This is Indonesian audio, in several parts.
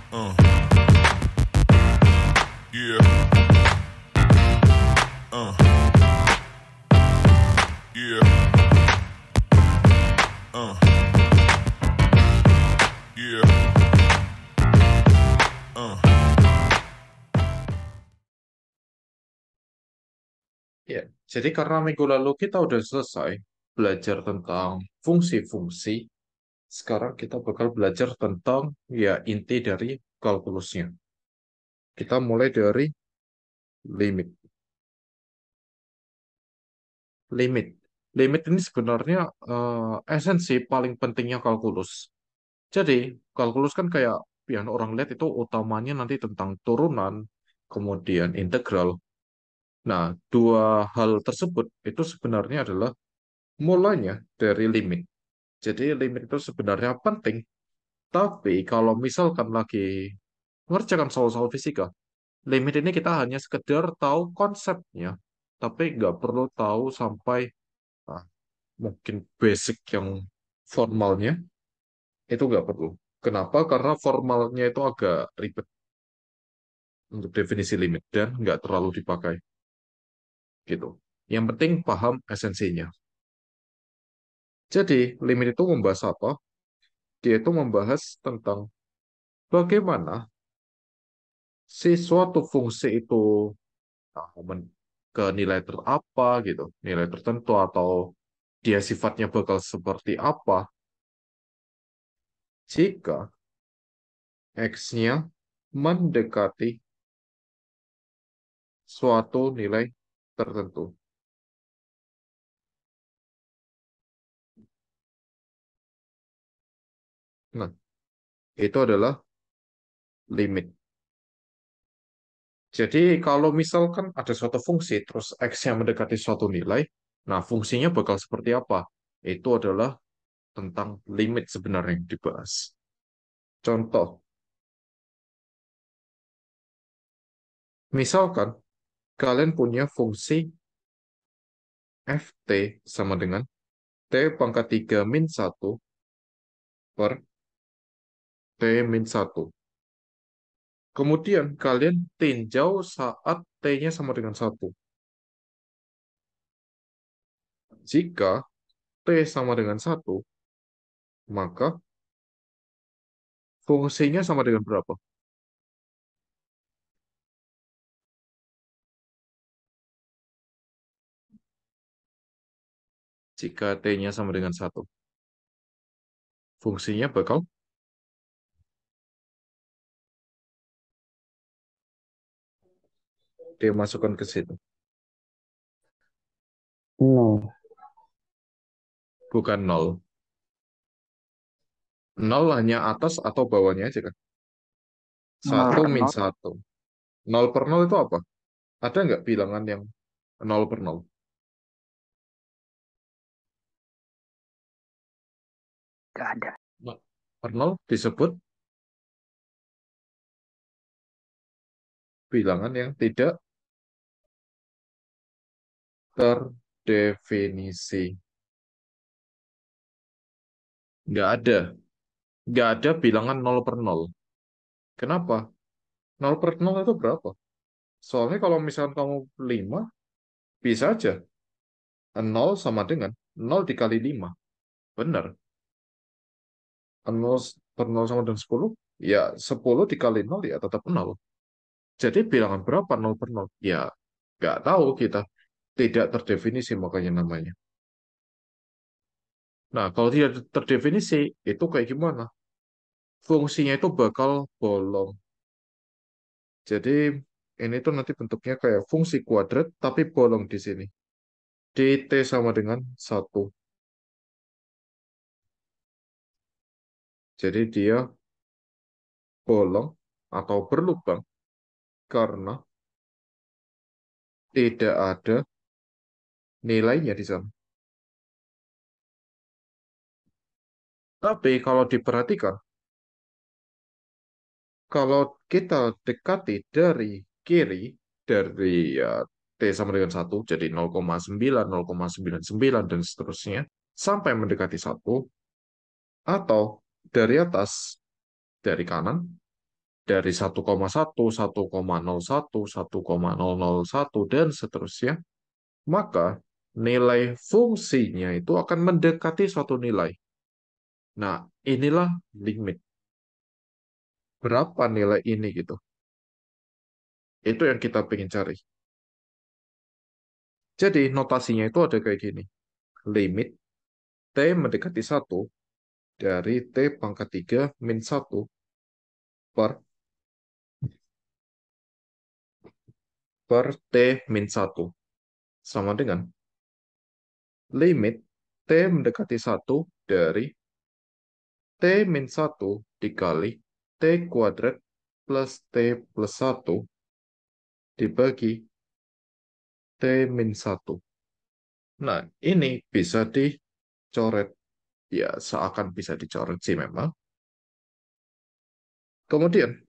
Uh, yeah, uh, yeah, uh, yeah, uh. Ya, jadi karena minggu lalu kita udah selesai belajar tentang fungsi-fungsi, sekarang kita bakal belajar tentang ya inti dari kalkulusnya. Kita mulai dari limit. Limit. Limit ini sebenarnya esensi paling pentingnya kalkulus. Jadi, kalkulus kan kayak yang orang lihat itu utamanya nanti tentang turunan, kemudian integral. Nah, dua hal tersebut itu sebenarnya adalah mulanya dari limit. Jadi limit itu sebenarnya penting, tapi kalau misalkan lagi mengerjakan soal-soal fisika, limit ini kita hanya sekedar tahu konsepnya, tapi nggak perlu tahu sampai ah, mungkin basic yang formalnya, itu nggak perlu. Kenapa? Karena formalnya itu agak ribet untuk definisi limit dan nggak terlalu dipakai gitu. Yang penting paham esensinya. Jadi limit itu membahas apa? Dia itu membahas tentang bagaimana si suatu fungsi itu ke nilai terapa gitu, nilai tertentu atau dia sifatnya bakal seperti apa jika X-nya mendekati suatu nilai tertentu. Nah, itu adalah limit. Jadi kalau misalkan ada suatu fungsi terus X-nya mendekati suatu nilai, nah fungsinya bakal seperti apa? Itu adalah tentang limit sebenarnya yang dibahas. Contoh, misalkan kalian punya fungsi ft sama dengan t pangkat 3 min 1 per t min 1. Kemudian kalian tinjau saat t-nya sama dengan 1. Jika t sama dengan 1, maka fungsinya sama dengan berapa? Jika t-nya sama dengan 1, fungsinya bakal dimasukkan ke situ. Nol. Bukan nol. Nol hanya atas atau bawahnya aja kan? Nol Satu per min nol. satu. Nol per nol itu apa? Ada nggak bilangan yang nol per nol? Gak ada. Nol per nol disebut bilangan yang tidak terdefinisi. Nggak ada. Nggak ada bilangan nol per nol. Kenapa? Nol per nol itu berapa? Soalnya kalau misalkan kamu 5, bisa aja. Nol sama dengan nol dikali 5. Benar. Nol per nol sama dengan 10. Ya, 10 dikali nol ya tetap nol. Jadi bilangan berapa nol per nol? Ya, nggak tahu kita. Tidak terdefinisi makanya namanya. Nah, kalau tidak terdefinisi, itu kayak gimana? Fungsinya itu bakal bolong. Jadi, ini tuh nanti bentuknya kayak fungsi kuadrat, tapi bolong di sini. Dt sama dengan 1. Jadi dia bolong atau berlubang karena tidak ada nilainya di sana. Tapi kalau diperhatikan, kalau kita dekati dari kiri, dari ya, T sama dengan 1, jadi 0,9, 0,99, dan seterusnya, sampai mendekati 1, atau dari atas, dari kanan, dari 1,1, 1,01, 1,001, dan seterusnya, maka nilai fungsinya itu akan mendekati suatu nilai. Nah, inilah limit. Berapa nilai ini gitu. Itu yang kita pengen cari. Jadi, notasinya itu ada kayak gini. Limit T mendekati 1 dari T pangkat 3 min 1 per T min 1 sama dengan limit T mendekati 1 dari T min 1 dikali T kuadrat plus T plus 1 dibagi T min 1. Nah, ini bisa dicoret. Ya, seakan bisa dicoret sih memang. Kemudian,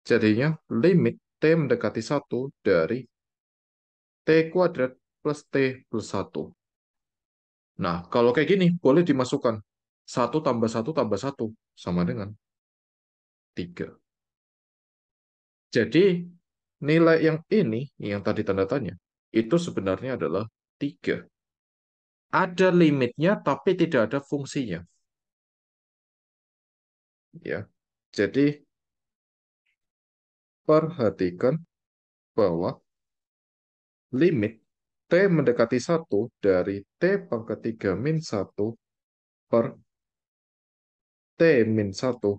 jadinya limit T mendekati 1 dari T kuadrat plus T plus 1. Nah, kalau kayak gini, boleh dimasukkan. 1 tambah 1 tambah 1 sama dengan 3. Jadi, nilai yang ini, yang tadi tanda tanya, itu sebenarnya adalah 3. Ada limitnya, tapi tidak ada fungsinya. Ya, jadi perhatikan bahwa limit T mendekati 1 dari T pangkat 3 min 1 per T min 1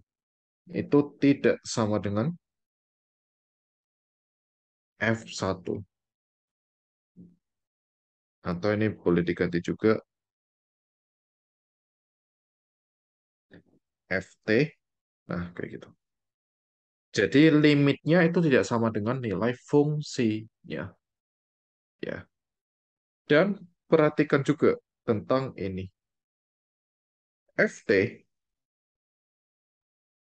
itu tidak sama dengan F1. Atau ini boleh diganti juga FT. Nah, kayak gitu. Jadi limitnya itu tidak sama dengan nilai fungsinya. Ya. Dan perhatikan juga tentang ini. FT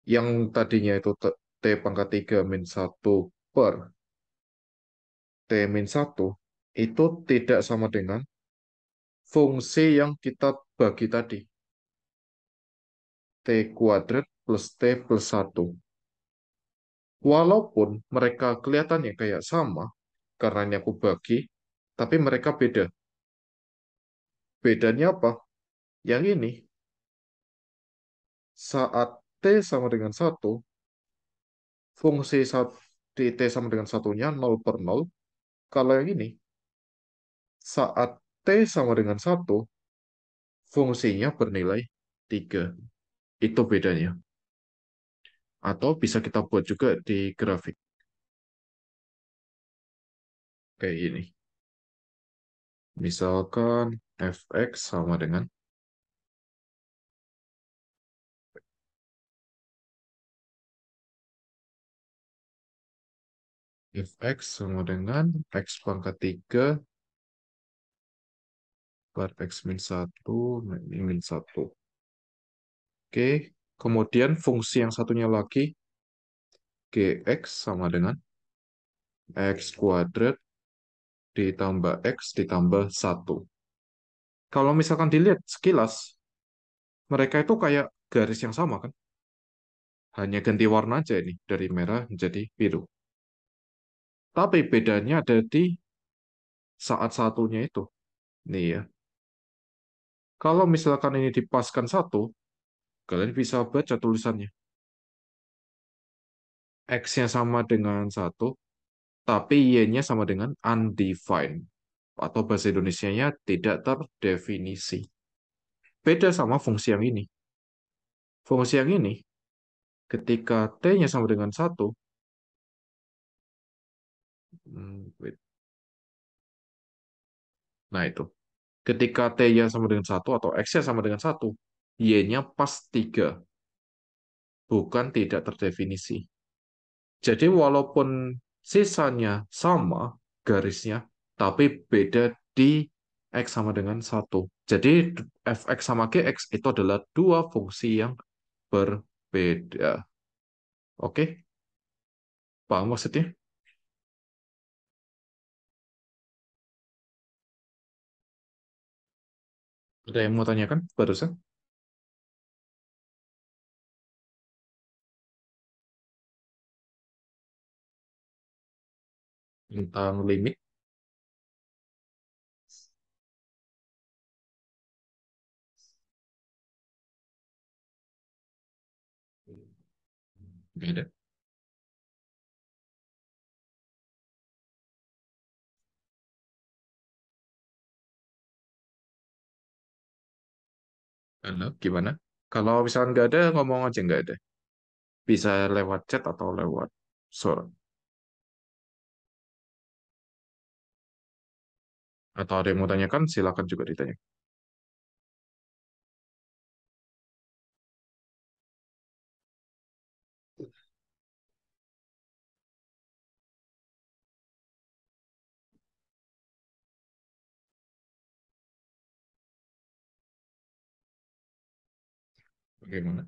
yang tadinya itu T pangkat 3 min 1 per T min 1 itu tidak sama dengan fungsi yang kita bagi tadi. T kuadrat plus T plus 1. Walaupun mereka kelihatannya kayak sama, karena ini aku bagi, tapi mereka beda. Bedanya apa? Yang ini, saat T sama dengan 1, fungsi di T sama dengan satunya 0/0. Kalau yang ini, saat T sama dengan 1, fungsinya bernilai 3. Itu bedanya. Atau bisa kita buat juga di grafik. Kayak ini. Misalkan fx sama dengan fx sama dengan x pangkat 3 per x min 1 min 1. Oke, kemudian fungsi yang satunya lagi, gx sama dengan x kuadrat ditambah x ditambah 1. Kalau misalkan dilihat sekilas, mereka itu kayak garis yang sama kan? Hanya ganti warna aja ini, dari merah menjadi biru. Tapi bedanya ada di saat satunya itu. Nih ya. Kalau misalkan ini dipaskan 1, kalian bisa baca tulisannya. X-nya sama dengan 1, tapi Y-nya sama dengan undefined. Atau bahasa Indonesianya tidak terdefinisi. Beda sama fungsi yang ini. Fungsi yang ini, ketika T-nya sama dengan 1, wait. Nah itu. Ketika T-nya sama dengan 1 atau X-nya sama dengan 1, Y-nya pas 3. Bukan tidak terdefinisi. Jadi walaupun sisanya sama garisnya, tapi beda di X sama dengan 1. Jadi fx sama gx itu adalah dua fungsi yang berbeda. Oke, paham maksudnya? Ada yang mau tanyakan barusan? tentang limit. Nggak ada. Halo, gimana? Kalau misalnya nggak ada, ngomong aja nggak ada. Bisa lewat chat atau lewat surat. Atau ada yang mau tanyakan, silakan juga ditanya. Bagaimana?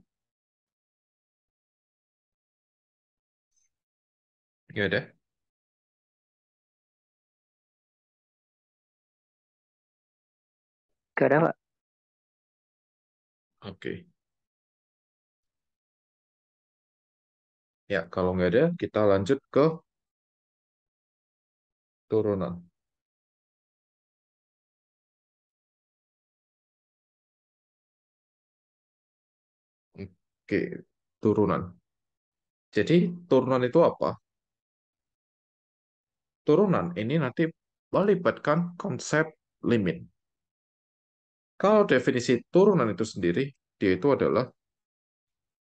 Nggak ada? Gak ada, Pak. Oke. Ya, kalau nggak ada, kita lanjut ke turunan. Oke, turunan. Jadi, turunan itu apa? Turunan ini nanti melibatkan konsep limit. Kalau definisi turunan itu sendiri, dia itu adalah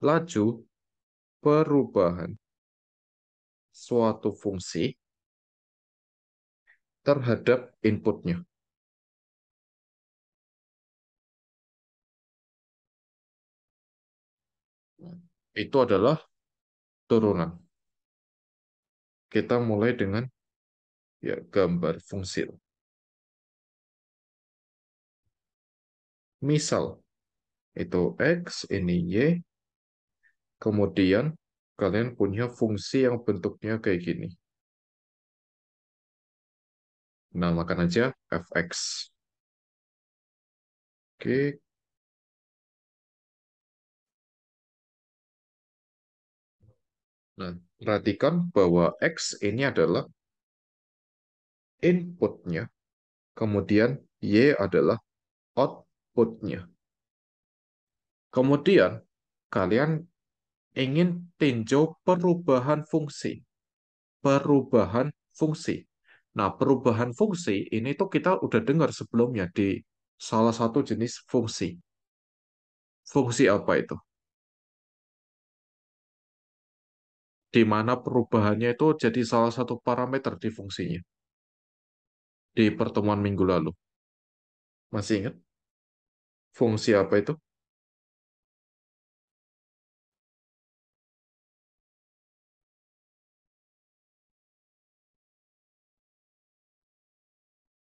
laju perubahan suatu fungsi terhadap inputnya. Itu adalah turunan. Kita mulai dengan ya gambar fungsi. Misal, itu X, ini Y, kemudian kalian punya fungsi yang bentuknya kayak gini. Namakan aja fx. Oke, nah perhatikan bahwa x ini adalah inputnya, kemudian y adalah outputnya. Kemudian kalian ingin tinjau perubahan fungsi. Perubahan fungsi. Nah, perubahan fungsi ini tuh kita udah dengar sebelumnya di salah satu jenis fungsi. Fungsi apa itu? Di mana perubahannya itu jadi salah satu parameter di fungsinya. Di pertemuan minggu lalu. Masih ingat? Fungsi apa itu?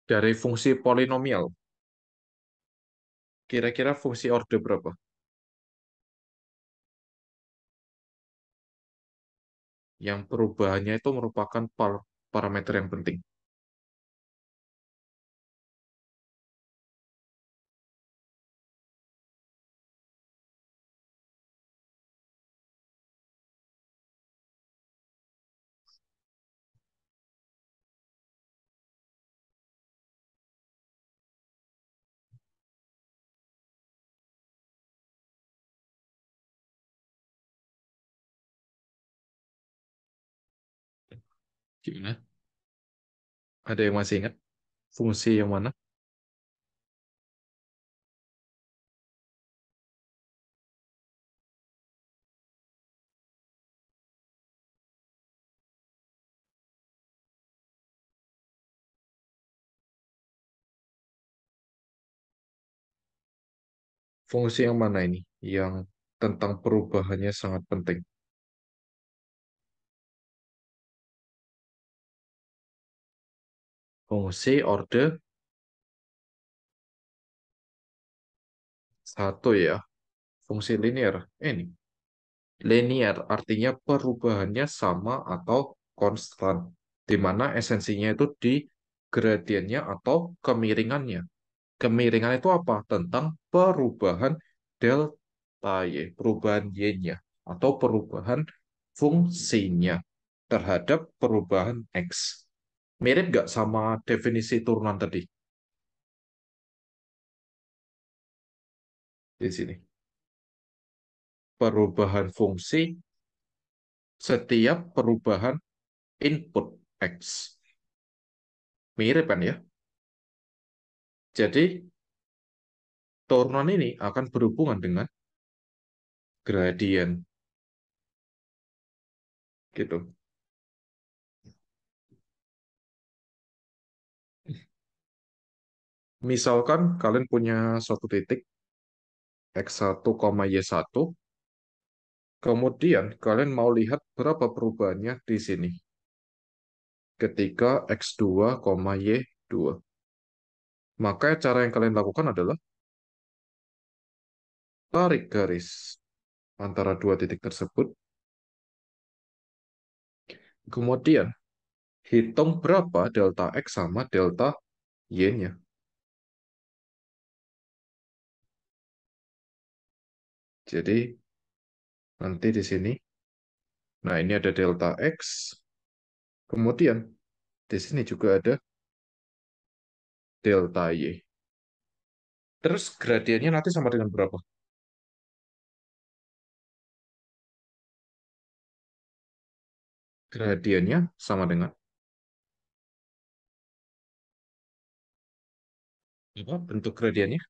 Dari fungsi polinomial. Kira-kira fungsi orde berapa? Yang perubahannya itu merupakan parameter yang penting. Gimana? Ada yang masih ingat? Fungsi yang mana? Fungsi yang mana ini? Yang tentang perubahannya sangat penting. Fungsi orde satu ya. Fungsi linear. Ini. Linear artinya perubahannya sama atau konstan. Di mana esensinya itu di gradiennya atau kemiringannya. Kemiringan itu apa? Tentang perubahan delta Y, perubahan Y-nya, atau perubahan fungsinya terhadap perubahan X. Mirip nggak sama definisi turunan tadi di sini? Perubahan fungsi setiap perubahan input X. Mirip kan ya? Jadi turunan ini akan berhubungan dengan gradien gitu. Misalkan kalian punya suatu titik X1, Y1, kemudian kalian mau lihat berapa perubahannya di sini ketika X2, Y2. Maka cara yang kalian lakukan adalah tarik garis antara dua titik tersebut, kemudian hitung berapa delta X sama delta Y-nya. Jadi nanti di sini, nah ini ada delta X, kemudian di sini juga ada delta Y. Terus gradiennya nanti sama dengan berapa? Gradiennya sama dengan apa bentuk gradiennya?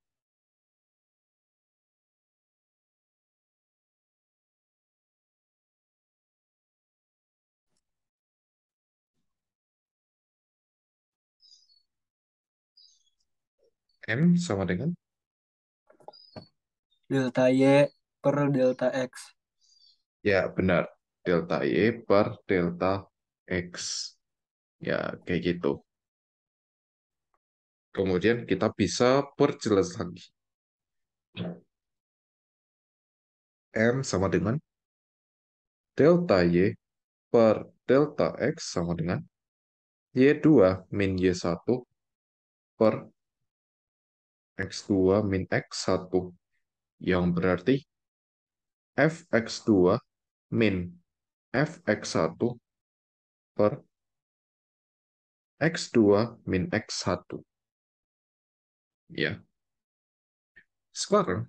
M sama dengan, Delta Y per delta X. ya benar, delta Y per delta X. Ya, kayak gitu. Kemudian kita bisa perjelas lagi. M sama dengan delta Y per delta X sama dengan Y2 min Y1 per X2 min X1. Yang berarti Fx2 min Fx1 per X2 min X1. Ya, sekarang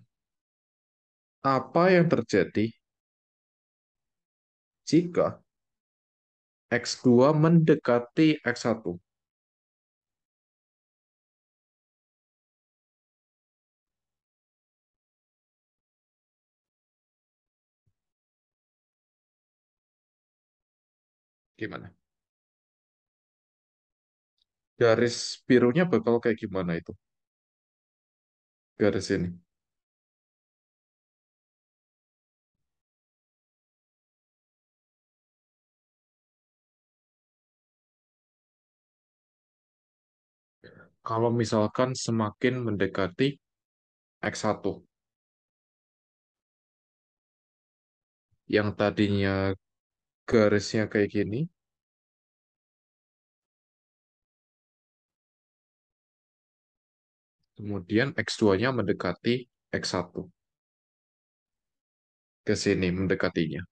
apa yang terjadi jika X2 mendekati X1? Gimana? Garis birunya bakal kayak gimana itu? Garis ini. Kalau misalkan semakin mendekati X1, yang tadinya garisnya kayak gini, kemudian X2-nya mendekati X1, ke sini mendekatinya.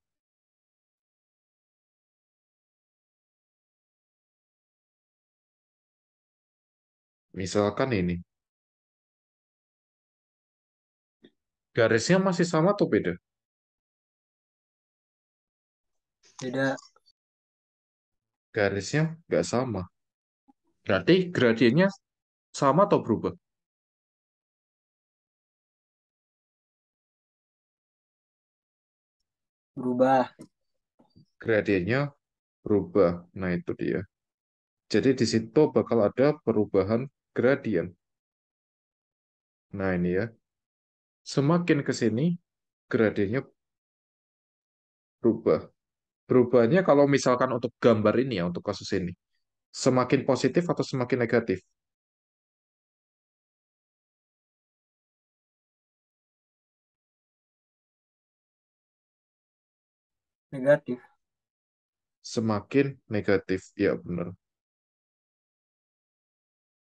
Misalkan ini, garisnya masih sama atau beda? Beda. Garisnya nggak sama. Berarti gradiennya sama atau berubah? Berubah. Gradiennya berubah. Nah, itu dia. Jadi di situ bakal ada perubahan gradien. Nah, ini ya. Semakin ke sini, gradiennya berubah. Berubahnya kalau misalkan untuk gambar ini ya, untuk kasus ini. Semakin positif atau semakin negatif? Negatif. Semakin negatif. Ya, benar.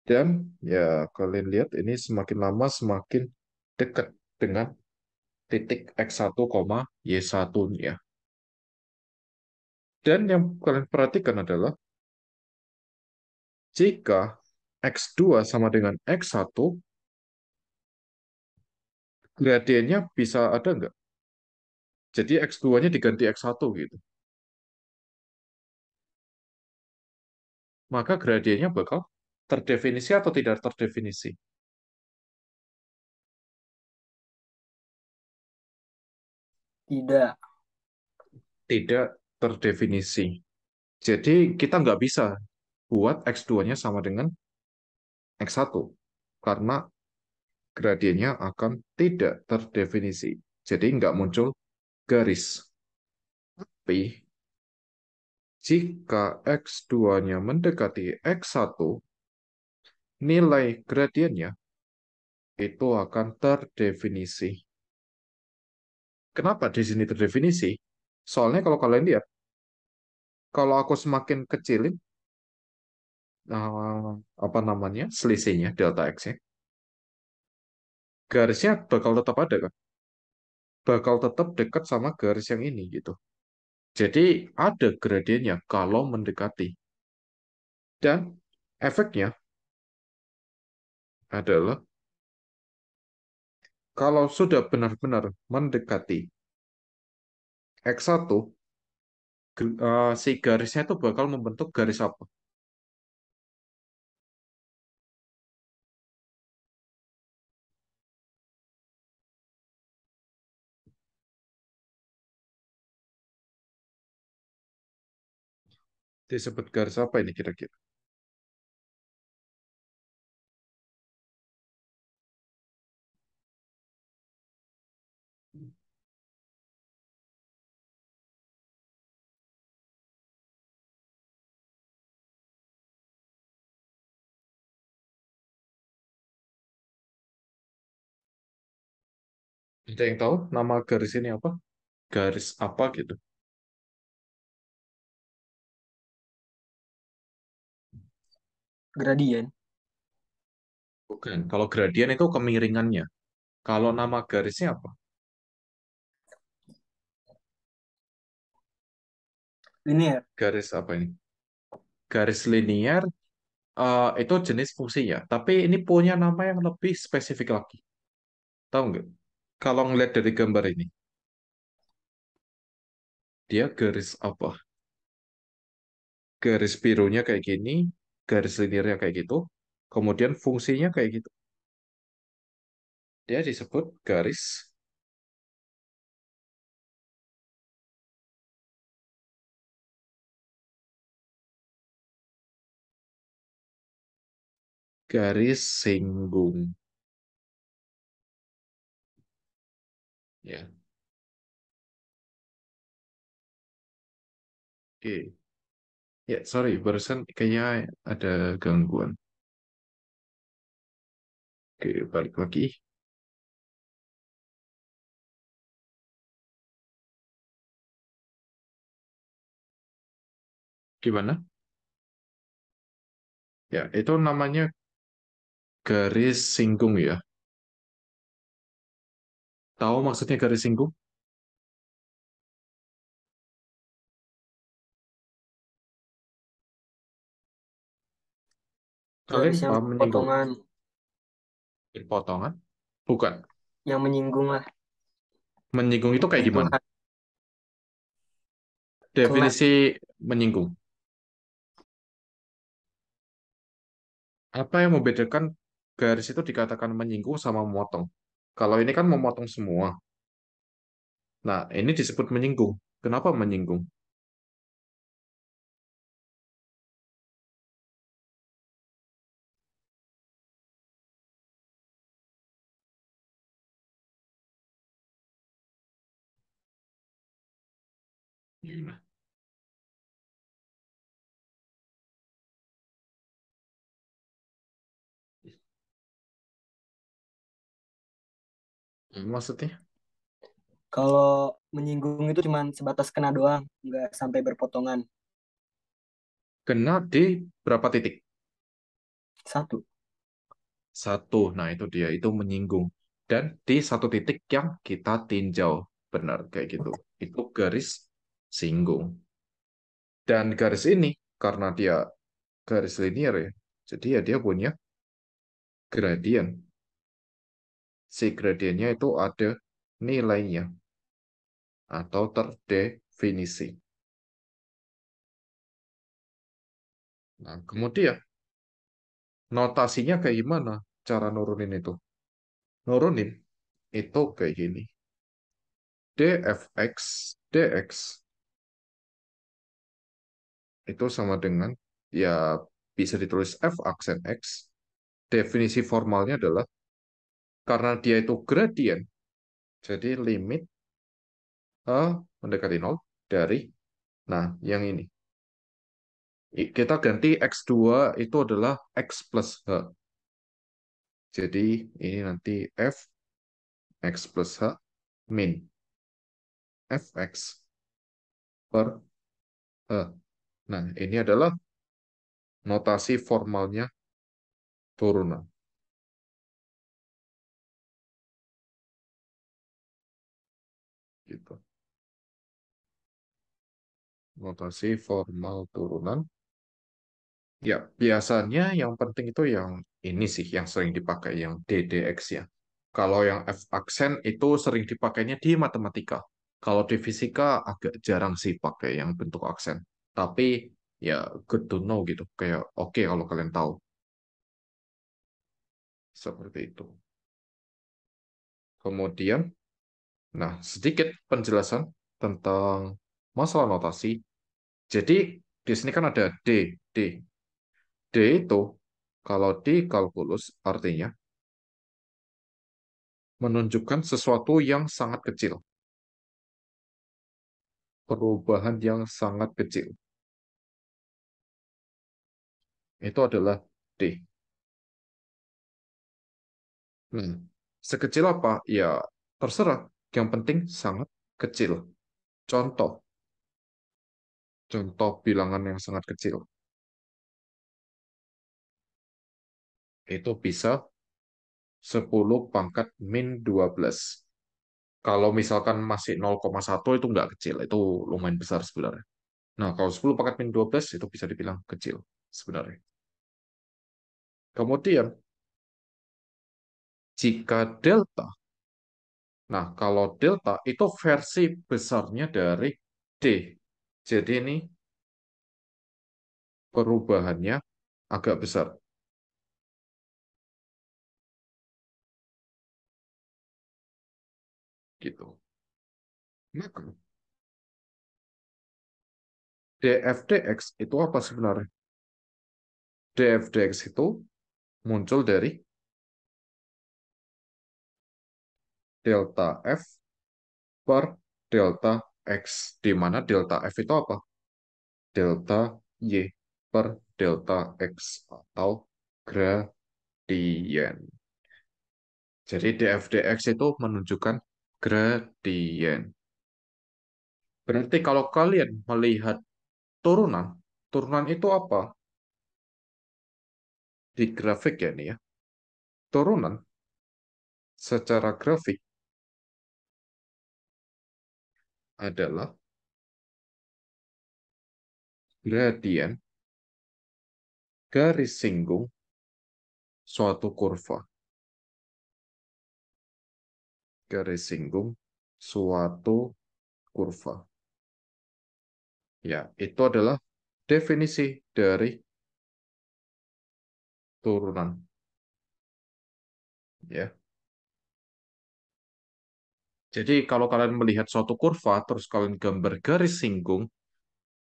Dan ya kalian lihat ini semakin lama semakin dekat dengan titik X1, Y1-nya. Dan yang kalian perhatikan adalah Jika X2 sama dengan X1, gradiennya bisa ada nggak? Jadi X2-nya diganti X1 gitu. Maka gradiennya bakal terdefinisi atau tidak terdefinisi? Tidak. Tidak terdefinisi. Jadi kita nggak bisa buat X2-nya sama dengan X1 karena gradiennya akan tidak terdefinisi. Jadi nggak muncul garis. Tapi jika X2-nya mendekati X1, nilai gradiennya itu akan terdefinisi. Kenapa di sini terdefinisi? Soalnya kalau kalian lihat, kalau aku semakin kecilin apa namanya selisihnya delta x-nya, garisnya bakal tetap ada kan? Bakal tetap dekat sama garis yang ini gitu. Jadi ada gradiennya kalau mendekati. Dan efeknya adalah kalau sudah benar-benar mendekati X1, si garisnya itu bakal membentuk garis apa? Disebut garis apa ini kira-kira? Ada yang tahu nama garis ini apa? Garis apa gitu? Gradien. Bukan. Kalau gradien itu kemiringannya. Kalau nama garisnya apa? Linear. Garis apa ini? Garis linier itu jenis fungsinya. Tapi ini punya nama yang lebih spesifik lagi. Tahu nggak? Kalau ngeliat dari gambar ini, dia garis apa? Garis birunya kayak gini, garis liniernya kayak gitu, kemudian fungsinya kayak gitu. Dia disebut garis singgung. Ya, oke. Ya, sorry, barusan kayaknya ada gangguan. Oke, balik lagi. Gimana? Ya, itu namanya garis singgung ya. Tahu maksudnya garis singgung? Kalian Garis yang paham menyinggung? potongan. Potongan? Bukan. Yang menyinggung lah. Menyinggung itu kayak gimana? Menyentuh kena. Definisi menyinggung. Apa yang membedakan garis itu dikatakan menyinggung sama memotong? Kalau ini kan memotong semua. Nah, ini disebut menyinggung. Kenapa menyinggung? Gimana? Maksudnya? Kalau menyinggung itu cuma sebatas kena doang, nggak sampai berpotongan. Kena di berapa titik? Satu. Satu. Nah, itu dia. Itu menyinggung. Dan di satu titik yang kita tinjau. Benar, kayak gitu. Itu garis singgung. Dan garis ini, karena dia garis linier ya, Jadi ya dia punya gradien. Si gradiennya itu ada nilainya atau terdefinisi. Nah, kemudian notasinya kayak gimana cara nurunin itu? Nurunin itu kayak gini. dfx dx itu sama dengan, ya bisa ditulis f aksen x. Definisi formalnya adalah karena dia itu gradien, jadi limit mendekati nol dari, nah yang ini. Kita ganti x2 itu adalah x plus h. Jadi ini nanti f x plus h min fx per h. Nah, ini adalah notasi formalnya turunan. Gitu. Notasi formal turunan. Ya, biasanya yang penting itu yang ini sih, yang sering dipakai, yang DDX ya. Kalau yang F aksen itu sering dipakainya di matematika. Kalau di fisika agak jarang sih pakai yang bentuk aksen. Tapi ya good to know gitu. Kayak oke kalau kalian tahu. Seperti itu. Kemudian, nah sedikit penjelasan tentang masalah notasi. Jadi di sini kan ada D. D. D itu kalau di kalkulus artinya menunjukkan sesuatu yang sangat kecil, perubahan yang sangat kecil. Itu adalah D. Hmm. Sekecil apa? Ya, terserah. Yang penting sangat kecil. Contoh, contoh bilangan yang sangat kecil. Itu bisa 10 pangkat min 12. Kalau misalkan masih 0,1 itu nggak kecil, itu lumayan besar sebenarnya. Nah, kalau 10 pangkat min 12 itu bisa dibilang kecil sebenarnya. Kemudian, jika delta, nah kalau delta itu versi besarnya dari D. Jadi ini perubahannya agak besar. Gitu. Maka df/dx itu apa sebenarnya? Df/dx itu muncul dari delta f per delta x, di mana delta f itu apa? Delta y per delta x atau gradien. Jadi df/dx itu menunjukkan gradien. Berarti kalau kalian melihat turunan, turunan itu apa? Di grafik ya nih ya. Turunan secara grafik adalah gradien garis singgung suatu kurva. Garis singgung suatu kurva. Ya, itu adalah definisi dari turunan. Ya. Jadi kalau kalian melihat suatu kurva, terus kalian gambar garis singgung,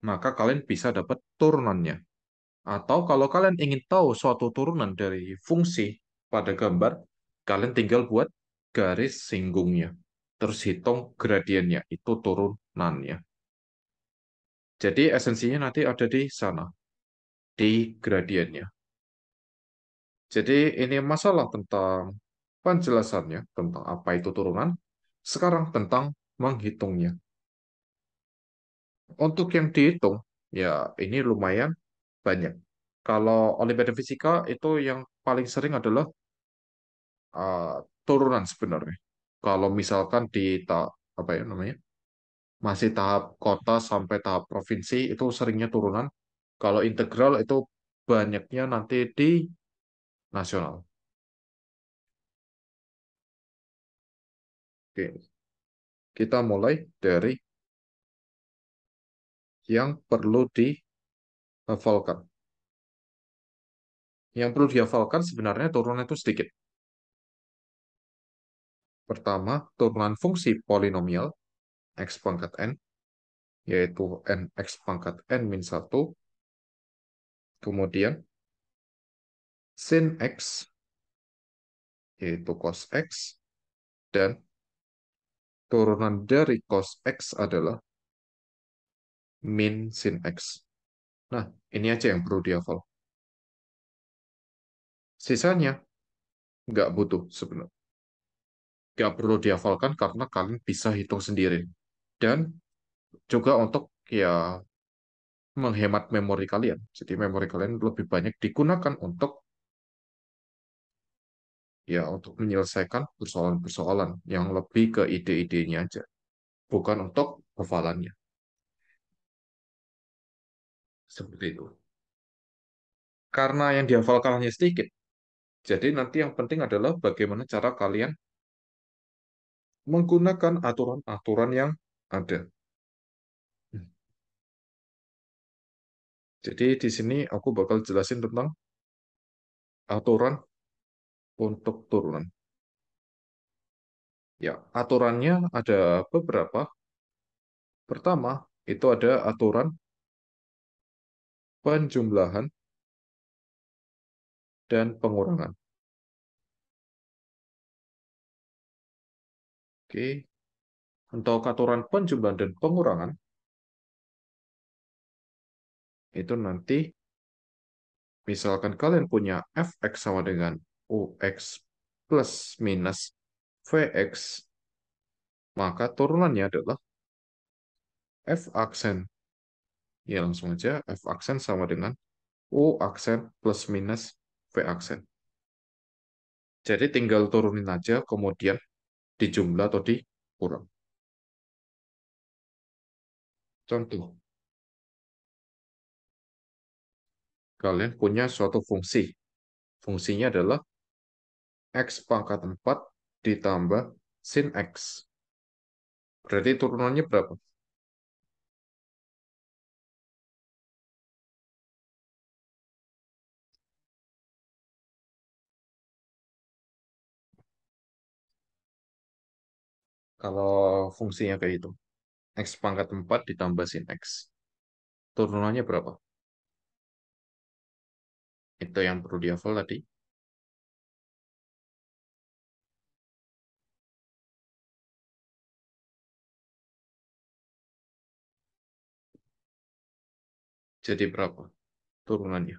maka kalian bisa dapat turunannya. Atau kalau kalian ingin tahu suatu turunan dari fungsi pada gambar, kalian tinggal buat garis singgungnya. Terus hitung gradiennya, itu turunannya. Jadi esensinya nanti ada di sana, di gradiennya. Jadi ini masalah tentang penjelasannya, tentang apa itu turunan. Sekarang tentang menghitungnya. Untuk yang dihitung, ya ini lumayan banyak. Kalau Olimpiade Fisika itu yang paling sering adalah uh, turunan sebenarnya. Kalau misalkan di apa ya namanya, masih tahap kota sampai tahap provinsi itu seringnya turunan. Kalau integral itu banyaknya nanti di nasional. Oke, kita mulai dari yang perlu dihafalkan. Yang perlu dihafalkan sebenarnya turunan itu sedikit. Pertama, turunan fungsi polinomial x pangkat n, yaitu nx pangkat n min 1, kemudian sin x, yaitu cos x, dan turunan dari cos x adalah min sin x. Nah, ini aja yang perlu dihafal. Sisanya nggak butuh sebenarnya. Nggak perlu dihafalkan karena kalian bisa hitung sendiri. Dan juga untuk ya menghemat memori kalian. Jadi memori kalian lebih banyak digunakan untuk ya untuk menyelesaikan persoalan-persoalan yang lebih ke ide-idenya aja, bukan untuk hafalannya. Seperti itu. Karena yang dihafalkan hanya sedikit, jadi nanti yang penting adalah bagaimana cara kalian menggunakan aturan-aturan yang ada. Jadi di sini aku bakal jelasin tentang aturan untuk turunan. Ya, aturannya ada beberapa. Pertama, itu ada aturan penjumlahan dan pengurangan. Oke, untuk aturan penjumlahan dan pengurangan, itu nanti misalkan kalian punya fx sama dengan ux plus minus vx, maka turunannya adalah f aksen. Ya langsung aja f aksen sama dengan u aksen plus minus v aksen. Jadi tinggal turunin aja, kemudian dijumlah atau dikurang. Contoh, kalian punya suatu fungsi. Fungsinya adalah x pangkat 4 ditambah sin x. Berarti turunannya berapa? Kalau fungsinya kayak itu. X pangkat 4 ditambah sin X. Turunannya berapa? Itu yang perlu dihafal tadi. Jadi berapa turunannya?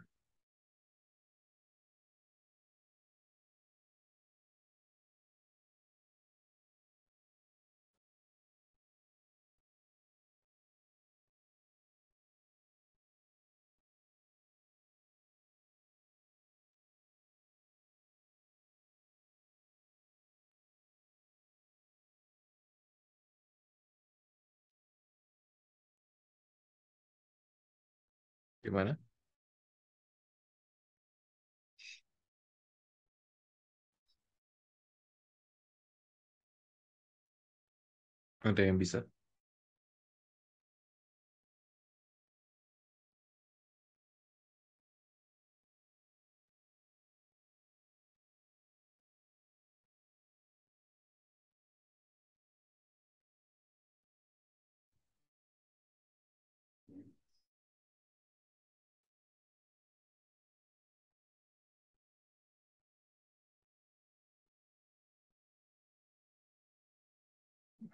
Gimana? Ada yang bisa?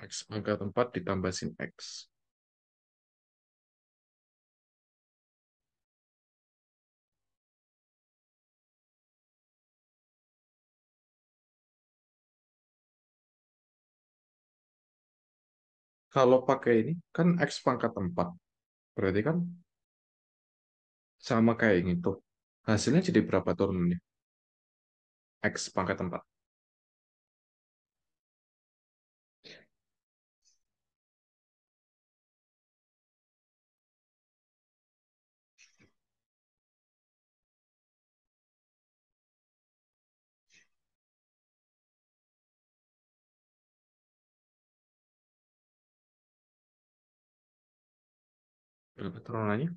X pangkat 4 ditambah sin X. Kalau pakai ini, kan X pangkat 4. Berarti kan sama kayak yang itu. Hasilnya jadi berapa turunannya? X pangkat 4. Berapa turunannya?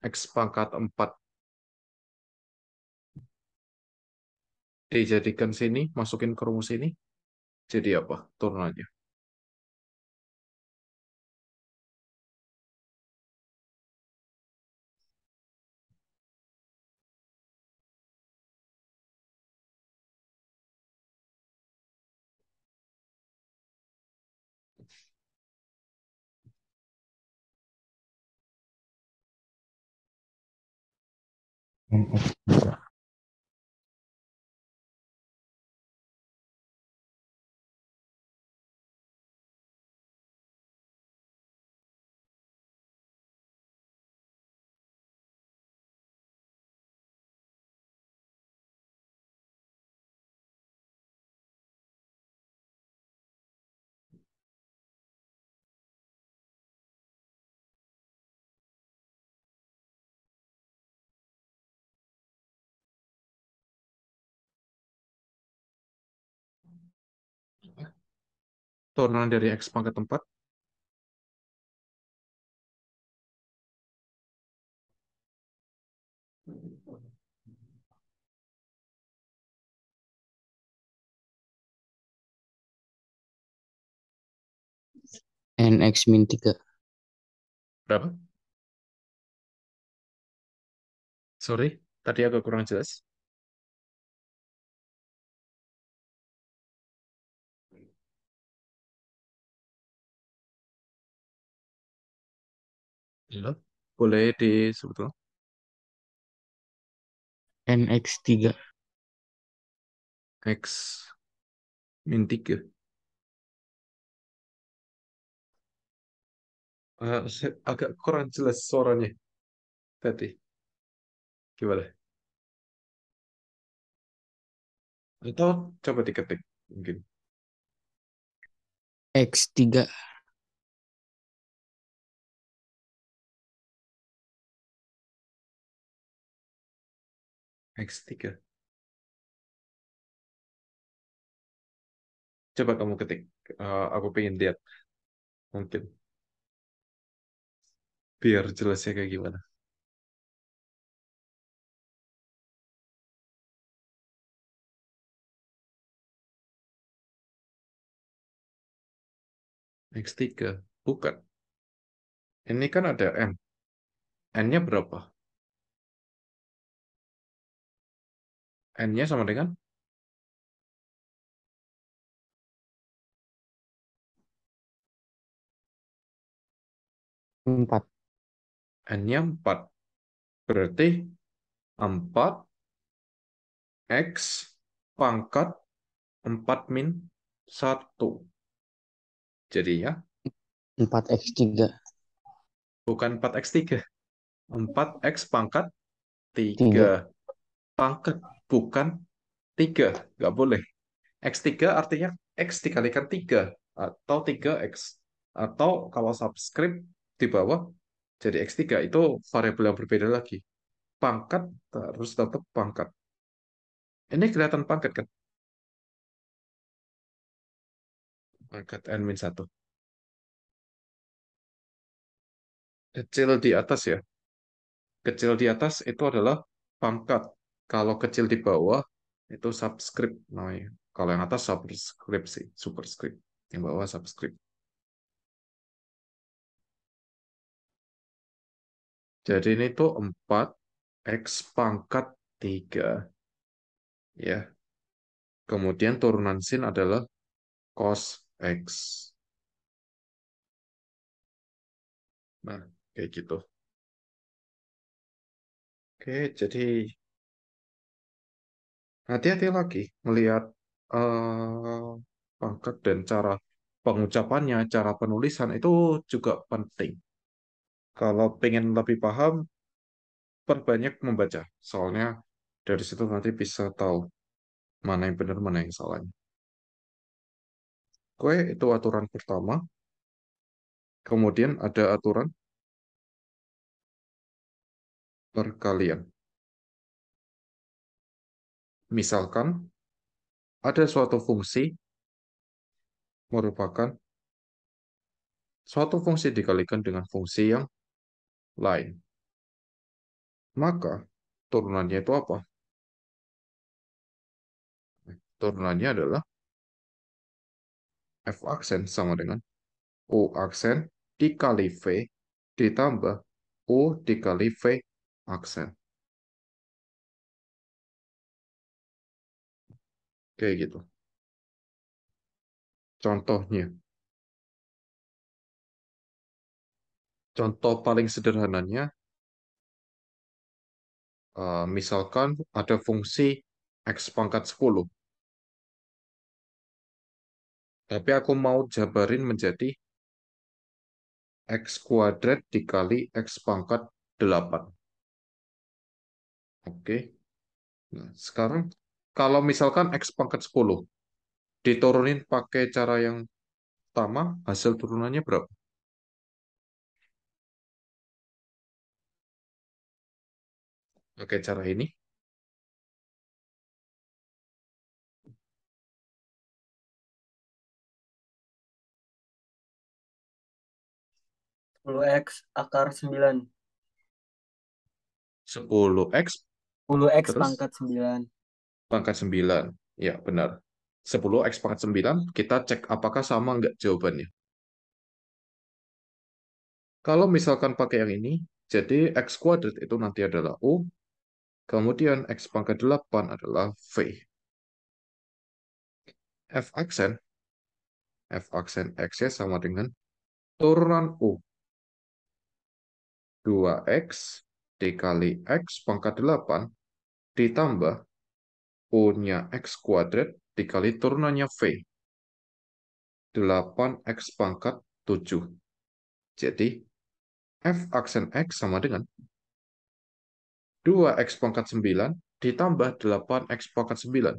X pangkat 4 dijadikan sini, masukin ke rumus ini, jadi apa turunannya? Turunan dari X pangkat 4, NX min 3. berapa? Sorry, tadi agak kurang jelas. Iya. Boleh disebut dong? NX 3. X min 3. Agak kurang jelas suaranya tadi. Gimana? Atau coba diketik mungkin. X3. X3. Coba kamu ketik. Aku pengen lihat mungkin biar jelasnya kayak gimana. X3. Bukan. Ini kan ada N. N-nya berapa? N-nya sama dengan 4. N-nya 4. Berarti 4 X pangkat 4 min 1. Jadinya 4X3. bukan 4x3. 4x pangkat 3. 3. Pangkat, bukan 3. Nggak boleh. X3 artinya X dikalikan 3. Atau 3X. Atau kalau subscript di bawah, jadi X3. Itu variabel yang berbeda lagi. Pangkat harus tetap pangkat. Ini kelihatan pangkat kan? Pangkat N-1. Kecil di atas ya. Kecil di atas itu adalah pangkat. Kalau kecil di bawah itu subscript namanya. Kalau yang atas subscript sih, superscript. Yang bawah subscript. Jadi ini tuh 4 X pangkat 3. Ya. Kemudian turunan sin adalah cos X. Nah, kayak gitu. Oke, jadi hati-hati lagi melihat pangkat dan cara pengucapannya, cara penulisan itu juga penting. Kalau pengen lebih paham, perbanyak membaca. Soalnya dari situ nanti bisa tahu mana yang benar, mana yang salahnya. Oke, itu aturan pertama. Kemudian ada aturan perkalian. Misalkan ada suatu fungsi merupakan suatu fungsi dikalikan dengan fungsi yang lain, maka turunannya itu apa? Turunannya adalah F aksen sama dengan U aksen dikali V ditambah U dikali V aksen. Kayak gitu. Contohnya, contoh paling sederhananya, misalkan ada fungsi X pangkat 10, tapi aku mau jabarin menjadi X kuadrat dikali X pangkat 8. Oke. Nah, sekarang kalau misalkan X pangkat 10 diturunin pakai cara yang pertama, hasil turunannya berapa? Pakai cara ini. 10x akar 9. 10X 10x terus pangkat 9. pangkat 9. Ya, benar. 10X pangkat 9, kita cek apakah sama nggak jawabannya. Kalau misalkan pakai yang ini, jadi X kuadrat itu nanti adalah U, kemudian X pangkat 8 adalah V. F aksen X-nya sama dengan turunan U. 2X dikali X pangkat 8 ditambah U-nya X kuadrat dikali turunannya V. 8X pangkat 7. Jadi, F aksen X sama dengan 2X pangkat 9 ditambah 8X pangkat 9.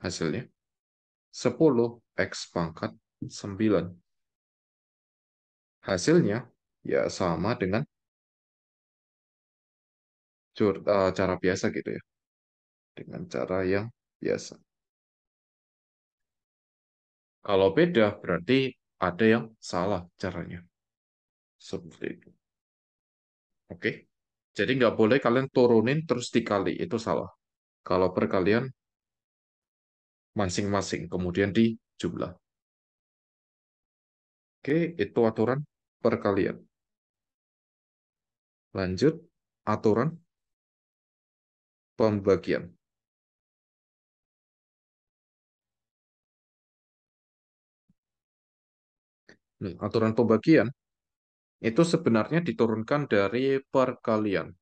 Hasilnya 10X pangkat 9. Hasilnya ya sama dengan cara biasa gitu ya. Dengan cara yang biasa. Kalau beda berarti ada yang salah caranya. Seperti itu. Oke. Jadi nggak boleh kalian turunin terus dikali. Itu salah. Kalau perkalian masing-masing, kemudian dijumlah. Oke, itu aturan perkalian. Lanjut, aturan pembagian. Aturan pembagian itu sebenarnya diturunkan dari perkalian.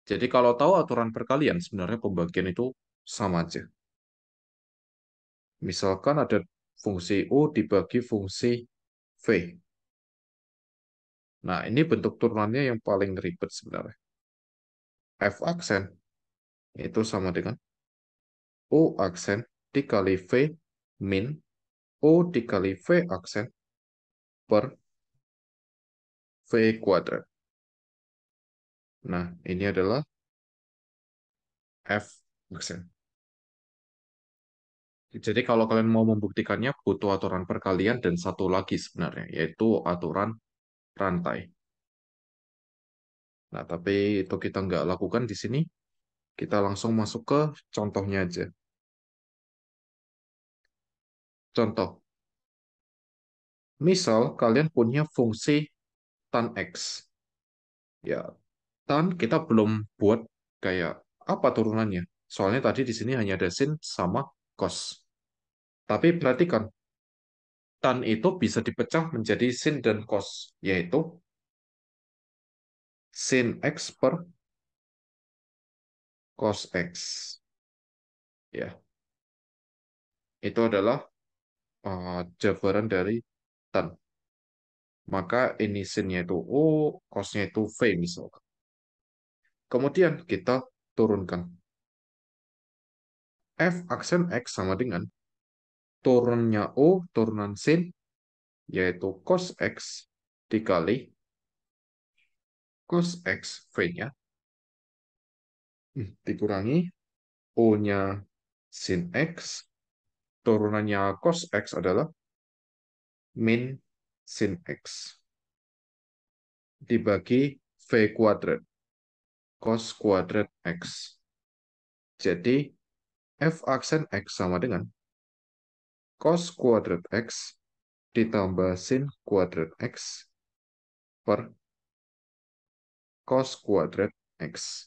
Jadi kalau tahu aturan perkalian, sebenarnya pembagian itu sama aja. Misalkan ada fungsi U dibagi fungsi V. Nah, ini bentuk turunannya yang paling ribet sebenarnya. F aksen itu sama dengan U aksen dikali V min U dikali V aksen per V kuadrat. Nah, ini adalah F aksen. Jadi kalau kalian mau membuktikannya, butuh aturan perkalian dan satu lagi sebenarnya, yaitu aturan rantai. Nah, tapi itu kita nggak lakukan di sini. Kita langsung masuk ke contohnya aja. Contoh, misal kalian punya fungsi tan X. Ya, tan kita belum buat kayak apa turunannya. Soalnya tadi di sini hanya ada sin sama cos. Tapi perhatikan, tan itu bisa dipecah menjadi sin dan cos, yaitu sin X per cos X. Ya, itu adalah jabaran dari tan. Maka ini sinnya itu U, cosnya itu V misalkan. Kemudian kita turunkan. F aksen X sama dengan turunnya U, turunan sin, yaitu cos X dikali cos X V-nya, dikurangi U-nya sin X, turunannya cos X adalah min sin X dibagi V kuadrat cos kuadrat X. Jadi, F aksen X sama dengan cos kuadrat X ditambah sin kuadrat X per cos kuadrat X.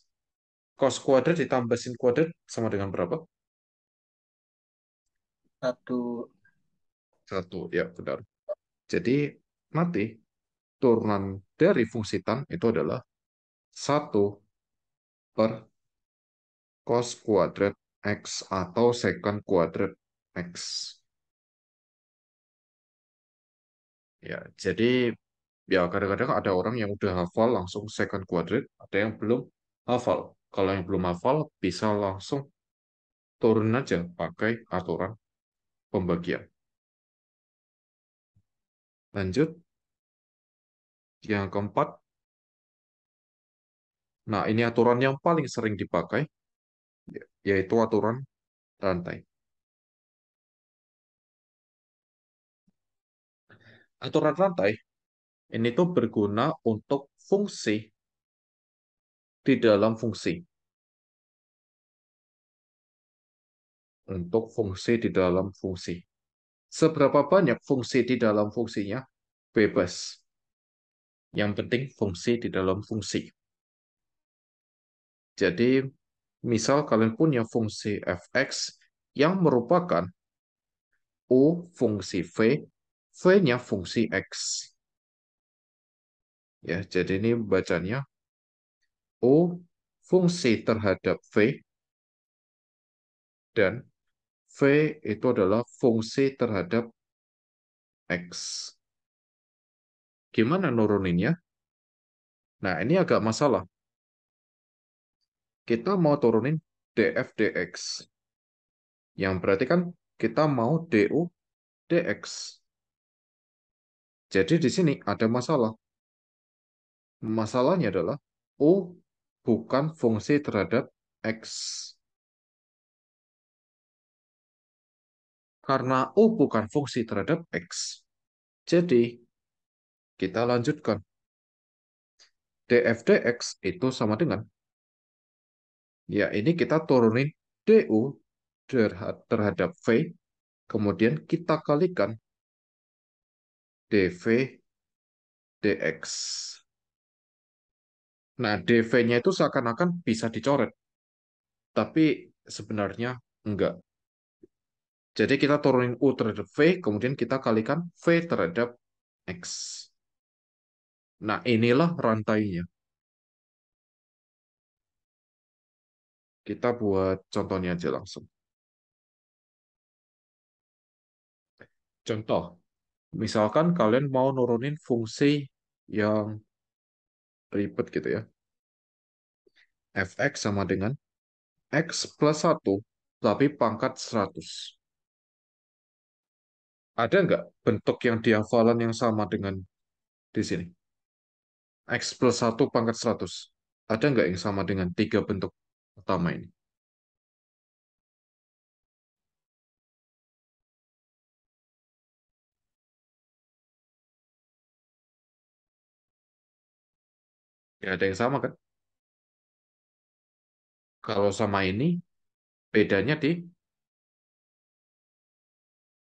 Cos kuadrat ditambah sin kuadrat sama dengan berapa? 1. 1, ya benar. Jadi, nanti turunan dari fungsi tan itu adalah 1 per cos kuadrat X atau secant kuadrat X. Ya, jadi ya kadang-kadang ada orang yang udah hafal langsung secant kuadrat, ada yang belum hafal. Kalau yang belum hafal bisa langsung turun aja pakai aturan pembagian. Lanjut, yang keempat. Nah, ini aturan yang paling sering dipakai, yaitu aturan rantai. Aturan rantai ini tuh berguna untuk fungsi di dalam fungsi. Untuk fungsi di dalam fungsi. Seberapa banyak fungsi di dalam fungsinya? Bebas. Yang penting fungsi di dalam fungsi. Jadi, misal kalian punya fungsi fx yang merupakan u fungsi v, v-nya fungsi x. Ya, jadi ini bacanya u fungsi terhadap v dan v itu adalah fungsi terhadap x. Gimana nuruninnya? Nah, ini agak masalah. Kita mau turunin df dx. Yang berarti kan kita mau du dx. Jadi di sini ada masalah. Masalahnya adalah u bukan fungsi terhadap x. Karena u bukan fungsi terhadap x. Jadi kita lanjutkan. df dx itu sama dengan, ya ini kita turunin du terhadap v, kemudian kita kalikan dv dx. Nah, dv-nya itu seakan-akan bisa dicoret, tapi sebenarnya enggak. Jadi kita turunin u terhadap v, kemudian kita kalikan v terhadap x. Nah, inilah rantainya. Kita buat contohnya aja langsung. Contoh, misalkan kalian mau nurunin fungsi yang ribet gitu ya. Fx sama dengan x plus 1, tapi pangkat 100. Ada nggak bentuk yang dihafalan yang sama dengan di sini? X plus 1 pangkat 100. Ada nggak yang sama dengan tiga bentuk utama ini? Ya, ada yang sama kan? Kalau sama ini, bedanya di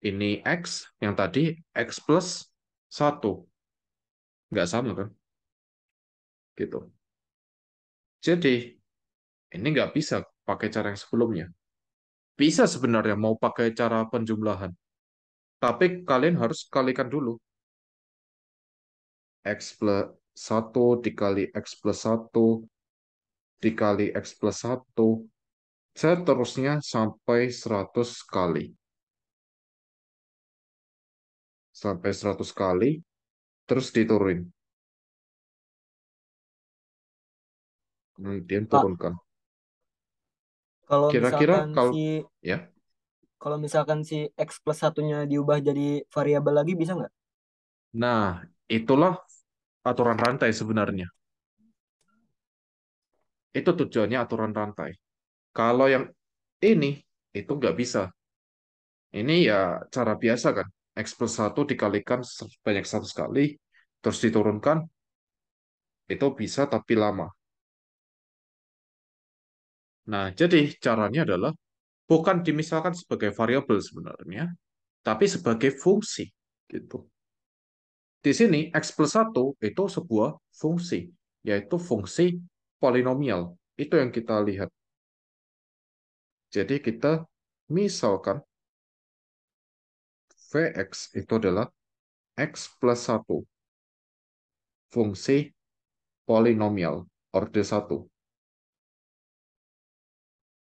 ini X, yang tadi X plus 1. Nggak sama kan? Gitu. Jadi, ini nggak bisa pakai cara yang sebelumnya. Bisa sebenarnya mau pakai cara penjumlahan. Tapi kalian harus kalikan dulu. X plus 1 dikali X plus 1 dikali X plus 1. Seterusnya sampai 100 kali. Sampai 100 kali, terus diturunin. Kemudian Pak, turunkan. kalau Kira-kira misalkan kalau si ya, kalau misalkan si X plus satunya diubah jadi variabel lagi bisa nggak? nah itulah aturan rantai sebenarnya. Itu tujuannya aturan rantai. Kalau yang ini itu nggak bisa. Ini ya cara biasa kan. X plus 1 dikalikan sebanyak 100 kali, terus diturunkan, itu bisa tapi lama. Nah, jadi caranya adalah bukan dimisalkan sebagai variabel sebenarnya, tapi sebagai fungsi. Gitu. Di sini X plus 1 itu sebuah fungsi, yaitu fungsi polinomial. Itu yang kita lihat. Jadi kita misalkan Vx itu adalah X plus 1, fungsi polinomial, orde 1.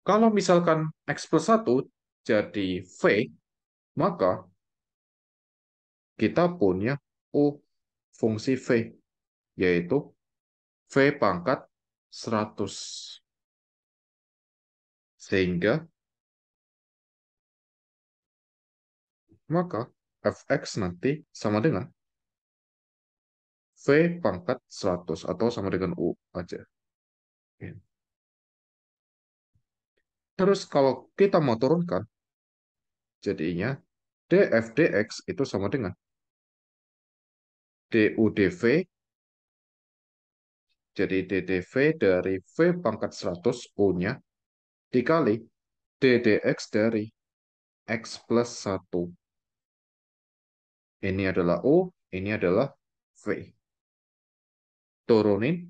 Kalau misalkan X plus 1 jadi V, maka kita punya fungsi V, yaitu V pangkat 100. Sehingga maka Fx nanti sama dengan V pangkat 100 atau sama dengan U aja. Terus kalau kita mau turunkan, jadinya df dx itu sama dengan du dv, jadi ddv dari V pangkat 100 U-nya dikali ddx dari X plus 1. Ini adalah U, ini adalah V. Turunin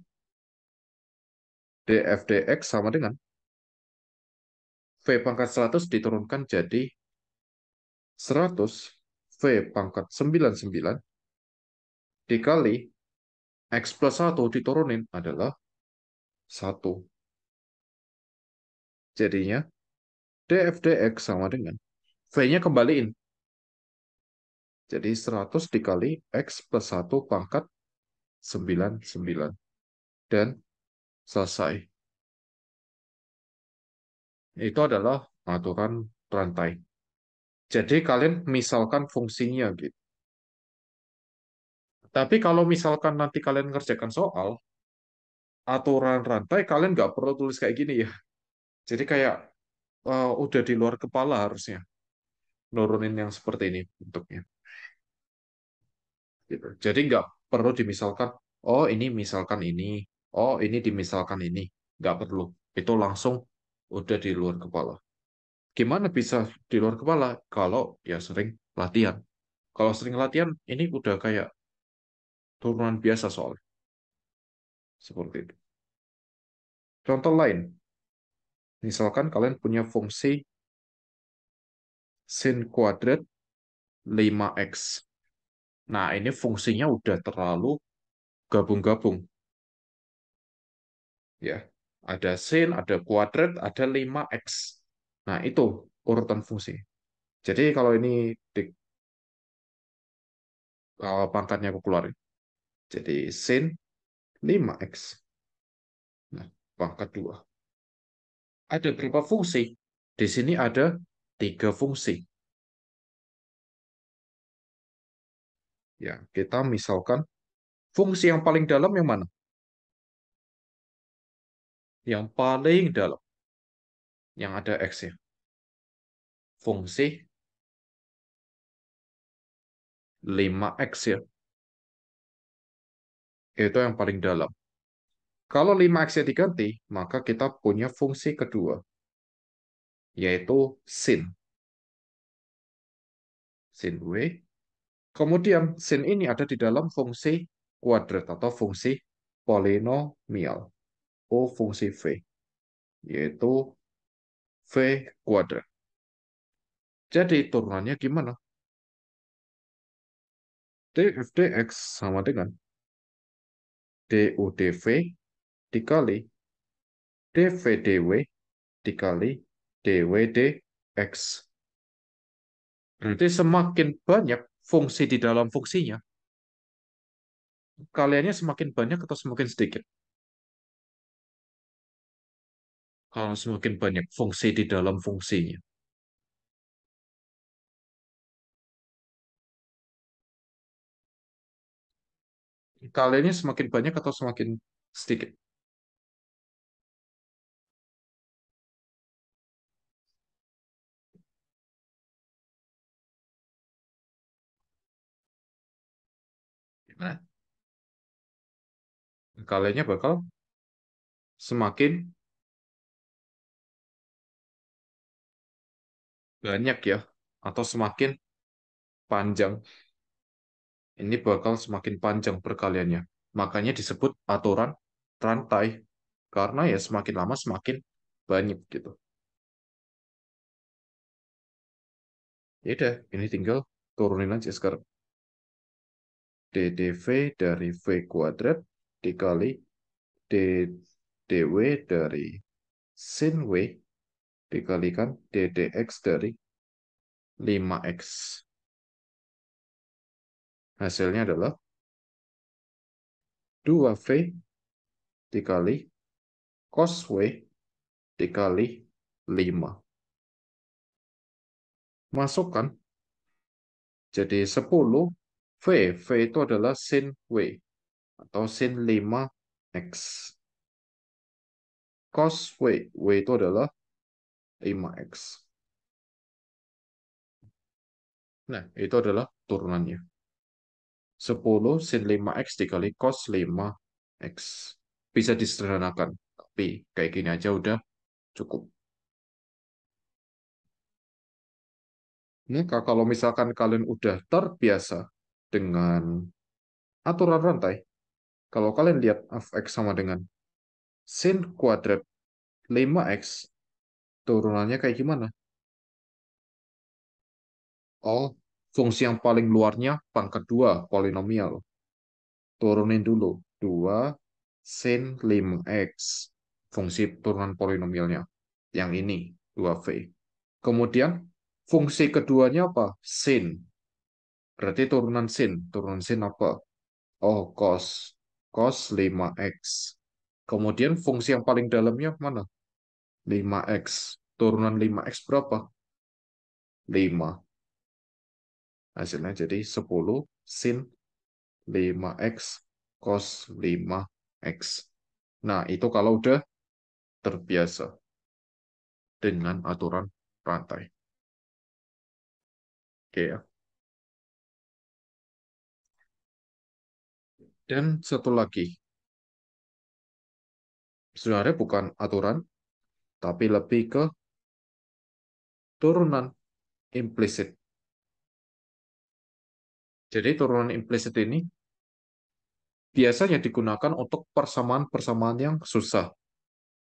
df dx sama dengan V pangkat 100 diturunkan jadi 100 V pangkat 99 dikali X plus 1 diturunin adalah 1. Jadinya df dx sama dengan V-nya kembaliin. Jadi 100 dikali X plus 1 pangkat 99. Dan selesai. Itu adalah aturan rantai. Jadi kalian misalkan fungsinya gitu. Tapi kalau misalkan nanti kalian ngerjakan soal, aturan rantai kalian nggak perlu tulis kayak gini ya. Jadi kayak udah di luar kepala harusnya. Nurunin yang seperti ini bentuknya. Gitu. Jadi nggak perlu dimisalkan, oh ini misalkan ini, oh ini dimisalkan ini. Nggak perlu. Itu langsung udah di luar kepala. Gimana bisa di luar kepala? Kalau ya sering latihan. Kalau sering latihan, ini udah kayak turunan biasa soal. Seperti itu. Contoh lain, misalkan kalian punya fungsi sin kuadrat 5x. Nah, ini fungsinya udah terlalu gabung-gabung. Ya, ada sin, ada kuadrat, ada 5x. Nah, itu urutan fungsi. Jadi kalau ini di, pangkatnya aku keluarin. Jadi sin 5x. Nah, pangkat 2. Ada berapa fungsi? Di sini ada 3 fungsi. Ya, kita misalkan fungsi yang paling dalam yang mana? Yang paling dalam. Yang ada x-nya. Fungsi 5x ya. Itu yang paling dalam. Kalau 5x-nya diganti, maka kita punya fungsi kedua, yaitu sin. Sin W. Kemudian sin ini ada di dalam fungsi kuadrat atau fungsi polinomial. Fungsi V, yaitu V kuadrat. Jadi turunannya gimana? df dx sama dengan du dv dikali dv dw dikali dw dx. Berarti semakin banyak fungsi di dalam fungsinya, kaliannya semakin banyak atau semakin sedikit? Kalau semakin banyak fungsi di dalam fungsinya. Kaliannya semakin banyak atau semakin sedikit? Nah, kaliannya bakal semakin banyak ya, atau semakin panjang. Ini bakal semakin panjang perkaliannya. Makanya disebut aturan rantai. Karena ya semakin lama semakin banyak gitu. Ya udah, ini tinggal turunin aja sekarang. DDV dari V kuadrat dikali DDW dari sin W dikalikan DDX dari 5X. Hasilnya adalah 2V dikali cos W dikali 5. Masukkan jadi 10 V. V itu adalah sin W atau sin 5X. Cos W. W itu adalah 5X. Nah, itu adalah turunannya. 10 sin 5X dikali cos 5X. Bisa disederhanakan, tapi kayak gini aja udah cukup. Ini kalau misalkan kalian udah terbiasa dengan aturan rantai, kalau kalian lihat fx sama dengan sin kuadrat 5x, turunannya kayak gimana? Oh, fungsi yang paling luarnya pangkat 2, polinomial. Turunin dulu. 2 sin 5x. Fungsi turunan polinomialnya. Yang ini, 2v. Kemudian, fungsi keduanya apa? Sin. Berarti turunan sin. Turunan sin apa? Oh, cos. Cos 5x. Kemudian fungsi yang paling dalamnya mana? 5x. Turunan 5x berapa? 5. Hasilnya jadi 10 sin 5x cos 5x. Nah, itu kalau udah terbiasa dengan aturan rantai. Oke ya. Dan satu lagi. Sebenarnya bukan aturan, tapi lebih ke turunan implisit. Jadi turunan implisit ini biasanya digunakan untuk persamaan-persamaan yang susah,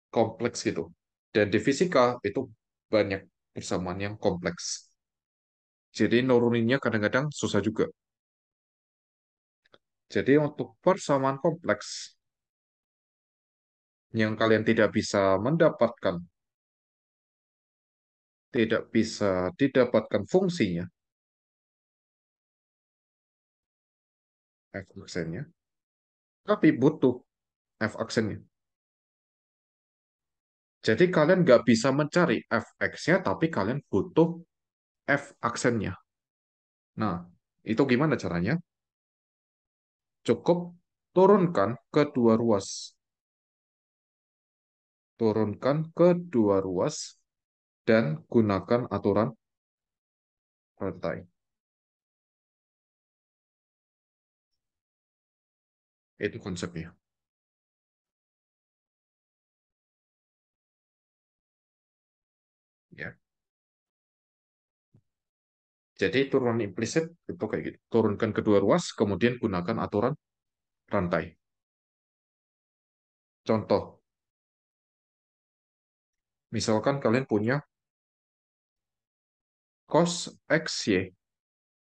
kompleks gitu. Dan di fisika itu banyak persamaan yang kompleks. Jadi nuruninnya kadang-kadang susah juga. Jadi untuk persamaan kompleks yang kalian tidak bisa didapatkan fungsinya, f aksennya, tapi butuh f aksennya. Jadi kalian nggak bisa mencari fx-nya, tapi kalian butuh f aksennya. Nah, itu gimana caranya? Cukup turunkan kedua ruas. Turunkan kedua ruas dan gunakan aturan rantai. Itu konsepnya. Ya. Jadi turunan implisit itu kayak gitu. Turunkan kedua ruas, kemudian gunakan aturan rantai. Contoh, misalkan kalian punya cos xy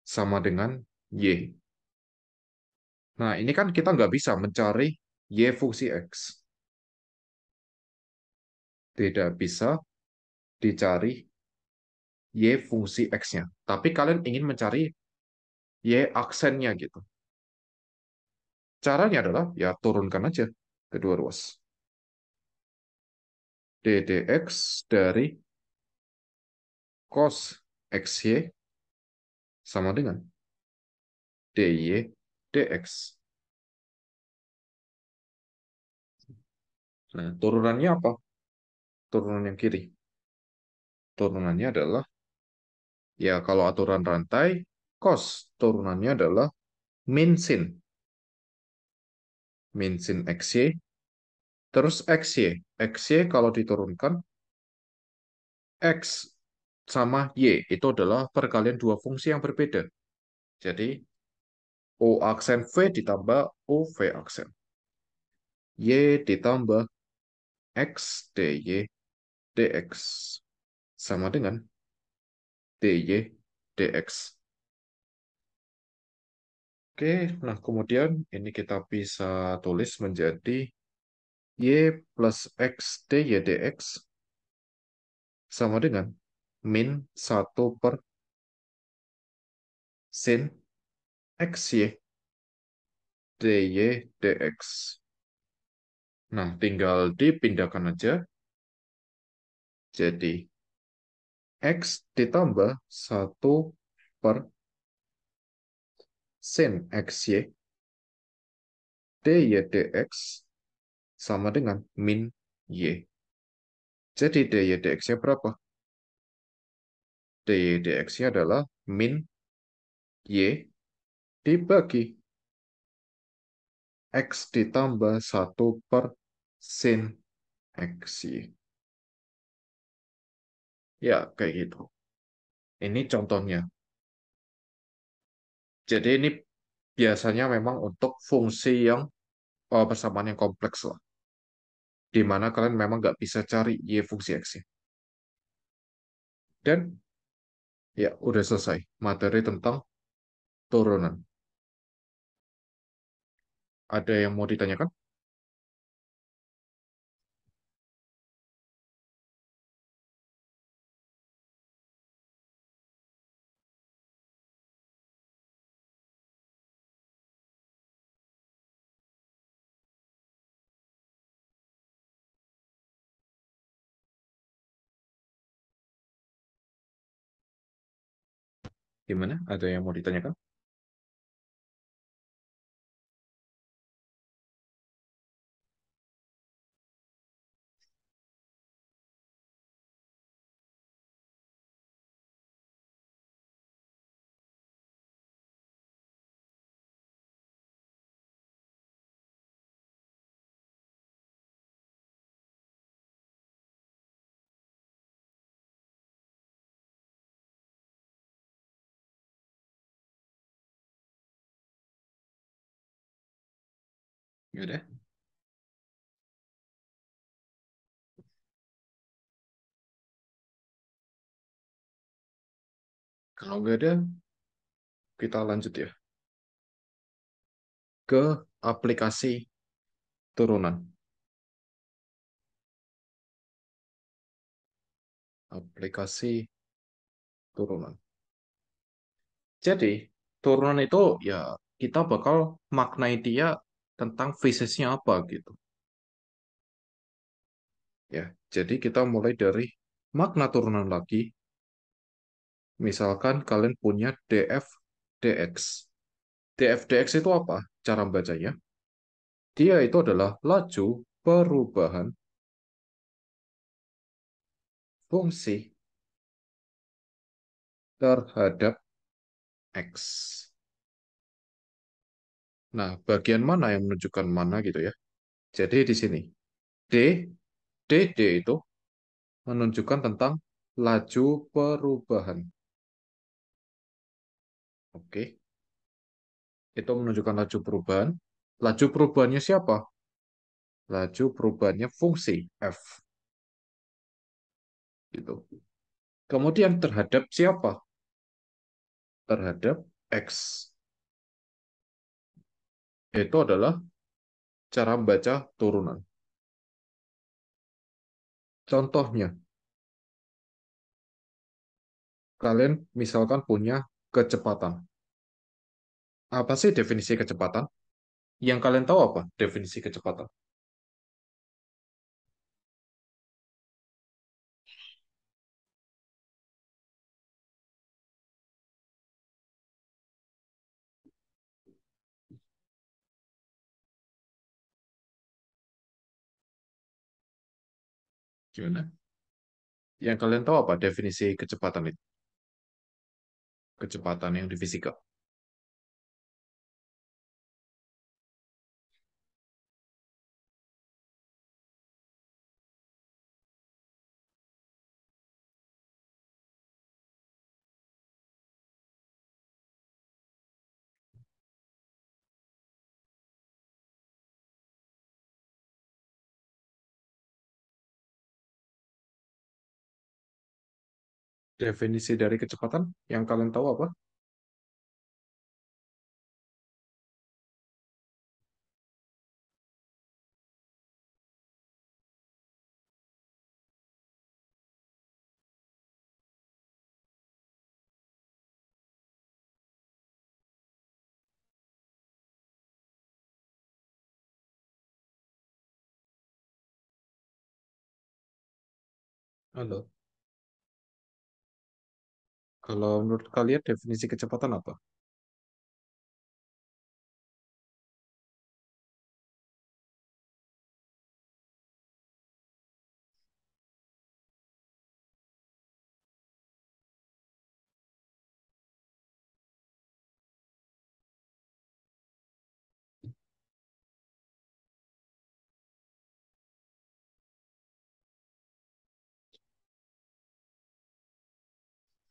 sama dengan y. Nah, ini kan kita nggak bisa mencari y fungsi x. Tidak bisa dicari y fungsi x-nya. Tapi kalian ingin mencari y aksennya gitu. Caranya adalah, ya turunkan aja kedua ruas. ddx dari cos xy sama dengan dy dx. Nah, turunannya apa? Turunan yang kiri. Turunannya adalah, ya kalau aturan rantai, cos turunannya adalah min sin. min sin XY, terus XY. XY kalau diturunkan, X sama Y itu adalah perkalian dua fungsi yang berbeda. Jadi, O aksen V ditambah O V aksen. Y ditambah X dy dx sama dengan dy dx. Oke, nah kemudian ini kita bisa tulis menjadi y plus x dy dx sama dengan min 1 per sin xy dy dx. Nah, tinggal dipindahkan aja. Jadi, x ditambah 1 per sin xy dy dx sama dengan min y. Jadi dy dx-nya berapa? Dy dx-nya adalah min y dibagi x ditambah 1 per sin xy. Ya, kayak gitu. Ini contohnya. Jadi ini biasanya memang untuk fungsi yang persamaan yang kompleks lah. Di mana kalian memang nggak bisa cari y fungsi x-nya. Dan ya, udah selesai materi tentang turunan. Ada yang mau ditanyakan? Gimana? Ada yang mau ditanyakan? Ya udah. Kalau nggak ada, kita lanjut ya ke aplikasi turunan. Aplikasi turunan. Jadi, turunan itu ya kita bakal maknai dia tentang phasesnya apa gitu. Ya, jadi kita mulai dari makna turunan lagi. Misalkan kalian punya df dx. Df dx itu apa? Cara bacanya. Dia itu adalah laju perubahan fungsi terhadap x. Nah, bagian mana yang menunjukkan mana gitu ya. Jadi di sini d, dd itu menunjukkan tentang laju perubahan. Oke, itu menunjukkan laju perubahan. Laju perubahannya siapa? Laju perubahannya fungsi f. Gitu. Kemudian terhadap siapa? Terhadap x. Itu adalah cara membaca turunan. Contohnya, kalian misalkan punya kecepatan. Apa sih definisi kecepatan? Yang kalian tahu apa definisi kecepatan? Gimana? Yang kalian tahu apa definisi kecepatan itu? Kecepatan yang di fisika. Definisi dari kecepatan yang kalian tahu apa? Halo. Kalau menurut kalian definisi kecepatan apa?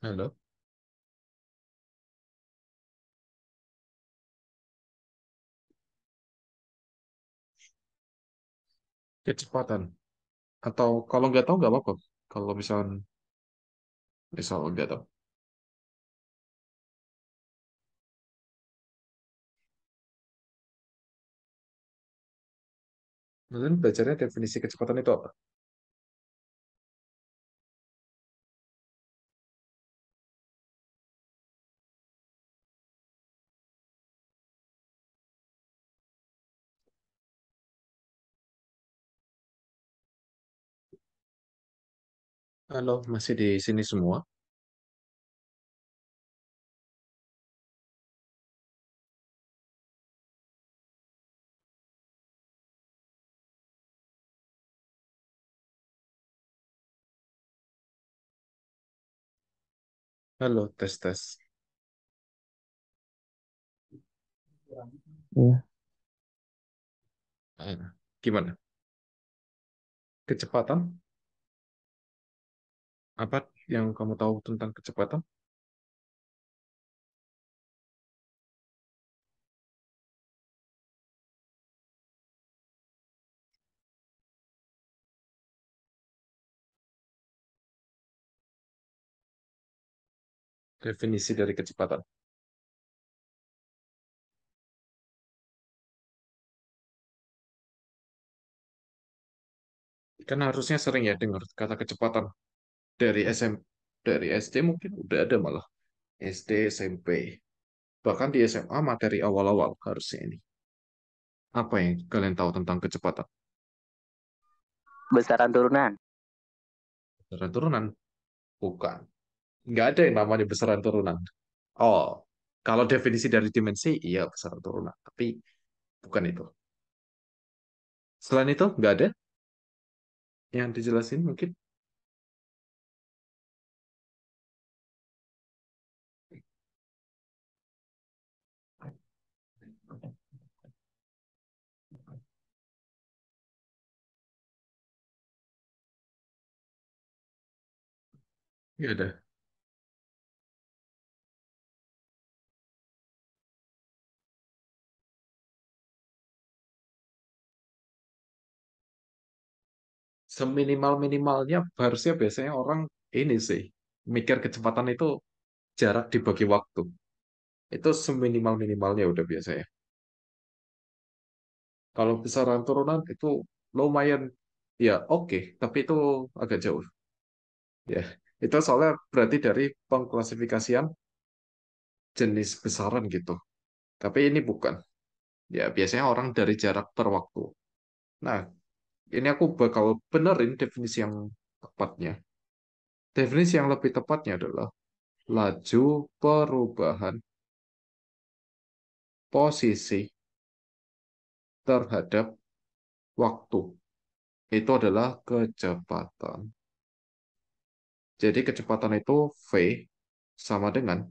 Halo. Kecepatan. Atau kalau nggak tahu nggak apa-apa. Kalau misal nggak tahu. Kalian belajarnya definisi kecepatan itu apa? Halo, masih di sini semua? Halo, tes tes. Iya. Gimana? Kecepatan? Apa yang kamu tahu tentang kecepatan? Definisi dari kecepatan. Kan harusnya sering ya dengar kata kecepatan dari dari SD mungkin udah ada malah. SD, SMP. Bahkan di SMA materi awal-awal harusnya ini. Apa yang kalian tahu tentang kecepatan? Besaran turunan. Besaran turunan? Bukan. Nggak ada yang namanya besaran turunan. Oh, kalau definisi dari dimensi, iya besaran turunan. Tapi bukan itu. Selain itu, nggak ada yang dijelasin mungkin? Nggak ada. Seminimal-minimalnya harusnya biasanya orang ini sih, mikir kecepatan itu jarak dibagi waktu. Itu seminimal-minimalnya udah biasanya. Kalau besaran turunan itu lumayan, ya oke, tapi itu agak jauh. Ya, itu soalnya berarti dari pengklasifikasian jenis besaran gitu. Tapi ini bukan. Ya, biasanya orang dari jarak per waktu. Nah, ini aku bakal benerin definisi yang tepatnya. Definisi yang lebih tepatnya adalah laju perubahan posisi terhadap waktu. Itu adalah kecepatan. Jadi kecepatan itu V sama dengan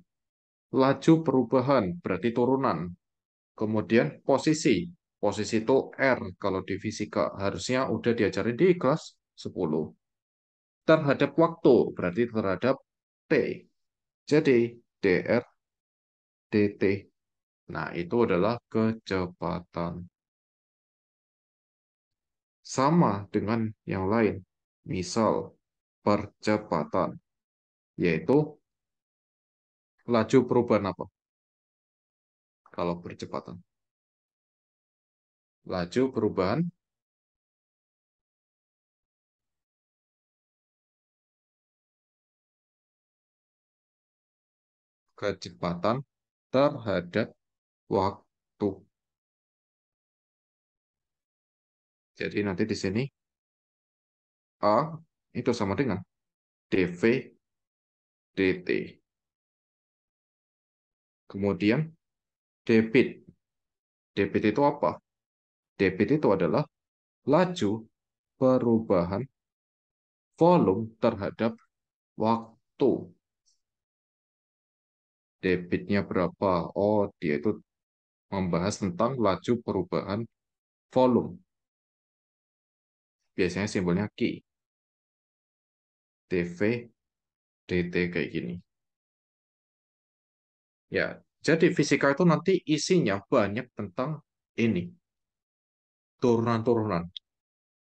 laju perubahan, berarti turunan. Kemudian posisi. Posisi itu R kalau di fisika. Harusnya udah diajarin di kelas 10. Terhadap waktu, berarti terhadap T. Jadi dr dt. Nah, itu adalah kecepatan. Sama dengan yang lain. Misal, percepatan. yaitu laju perubahan apa? Kalau percepatan. Laju perubahan kecepatan terhadap waktu. Jadi nanti di sini A itu sama dengan dv dt. Kemudian debit. Debit itu apa? Debit itu adalah laju perubahan volume terhadap waktu. Debitnya berapa? Oh, dia itu membahas tentang laju perubahan volume. Biasanya simbolnya Q. dv dt kayak gini. Ya, jadi fisika itu nanti isinya banyak tentang ini, turunan-turunan.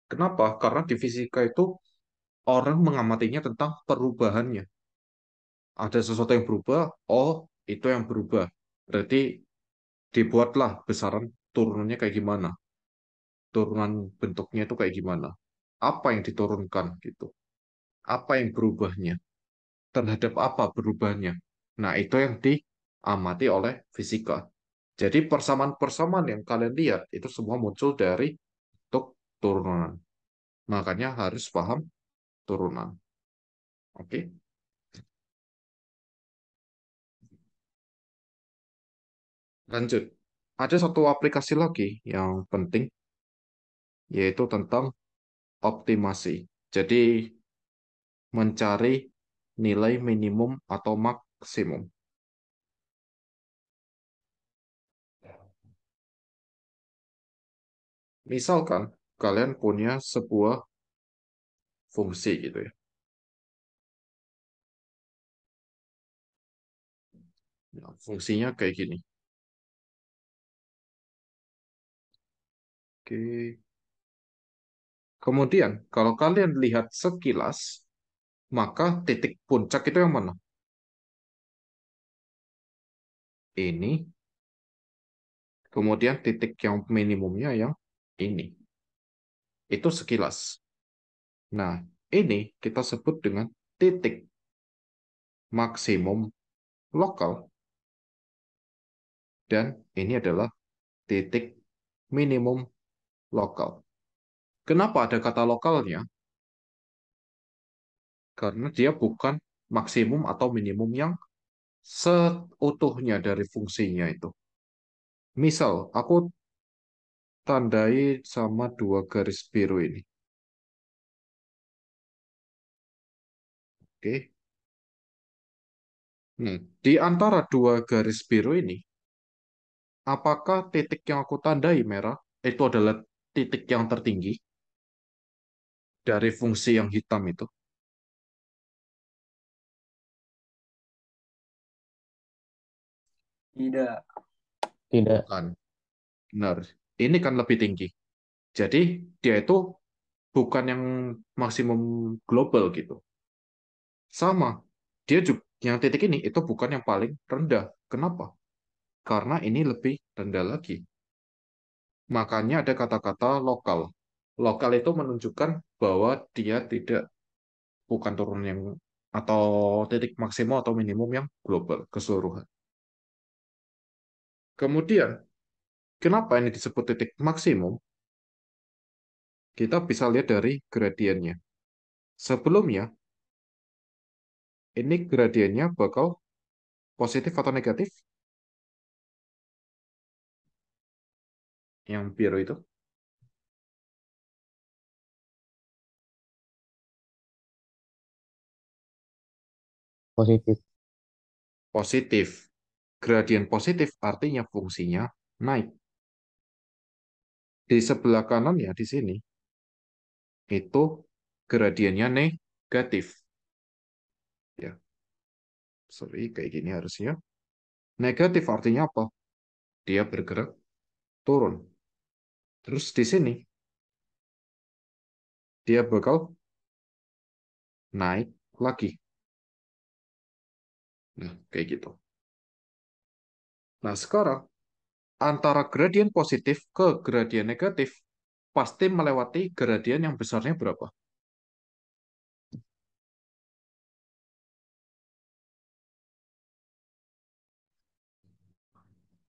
Kenapa? Karena di fisika itu orang mengamatinya tentang perubahannya. Ada sesuatu yang berubah, oh itu yang berubah. Berarti dibuatlah besaran turunannya kayak gimana. Turunan bentuknya itu kayak gimana. Apa yang diturunkan gitu. Apa yang berubahnya. Terhadap apa berubahnya. Nah, itu yang diamati oleh fisika. Jadi persamaan-persamaan yang kalian lihat itu semua muncul dari bentuk turunan. Makanya harus paham turunan. Oke? Lanjut. Ada satu aplikasi lagi yang penting, yaitu tentang optimasi. Jadi, mencari nilai minimum atau maksimum. Misalkan, kalian punya sebuah fungsi gitu ya. Nah, fungsinya kayak gini. Oke. Kemudian, kalau kalian lihat sekilas, maka titik puncak itu yang mana? Ini. Kemudian titik yang minimumnya yang ini. Itu sekilas. Nah, ini kita sebut dengan titik maksimum lokal. Dan ini adalah titik minimum lokal. Kenapa ada kata lokalnya? Karena dia bukan maksimum atau minimum yang seutuhnya dari fungsinya itu. Misal, aku tandai sama dua garis biru ini. Oke. Nah, di antara dua garis biru ini, apakah titik yang aku tandai merah itu adalah titik yang tertinggi dari fungsi yang hitam itu? Tidak. Tidak. Bukan. Benar. Ini kan lebih tinggi. Jadi dia itu bukan yang maksimum global gitu. Sama. Dia juga yang titik ini itu bukan yang paling rendah. Kenapa? Karena ini lebih rendah lagi. Makanya ada kata-kata lokal. Lokal itu menunjukkan bahwa dia tidak bukan turun yang atau titik maksimal atau minimum yang global keseluruhan. Kemudian, kenapa ini disebut titik maksimum? Kita bisa lihat dari gradiennya. Sebelumnya, ini gradiennya bakal positif atau negatif? Yang biru itu Positif. positif. Gradien positif artinya fungsinya naik. Di sebelah kanan ya di sini itu gradiennya negatif. Ya, sorry kayak gini harusnya. Negatif artinya apa? Dia bergerak turun. Terus di sini dia bakal naik lagi. Nah, kayak gitu. Nah, sekarang antara gradien positif ke gradien negatif pasti melewati gradien yang besarnya berapa?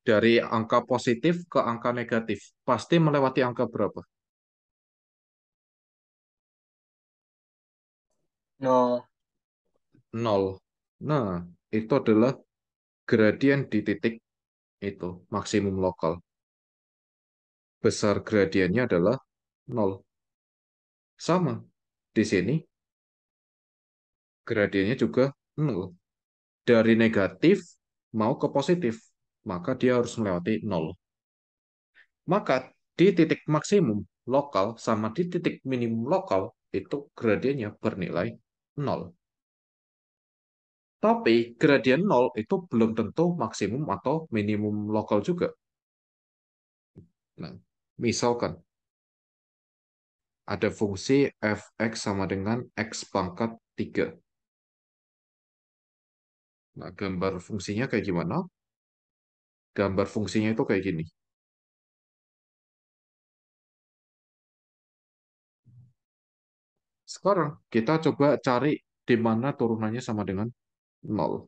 Dari angka positif ke angka negatif pasti melewati angka berapa? 0. 0. Nah, itu adalah gradien di titik itu, maksimum lokal. Besar gradiennya adalah 0. Sama. Di sini gradiennya juga 0. Dari negatif mau ke positif, maka dia harus melewati 0. Maka di titik maksimum lokal sama di titik minimum lokal itu gradiennya bernilai 0. Tapi gradien 0 itu belum tentu maksimum atau minimum lokal juga. Nah, misalkan ada fungsi fx sama dengan x pangkat 3. Nah, gambar fungsinya kayak gimana? Gambar fungsinya itu kayak gini. Sekarang kita coba cari di mana turunannya sama dengan 0.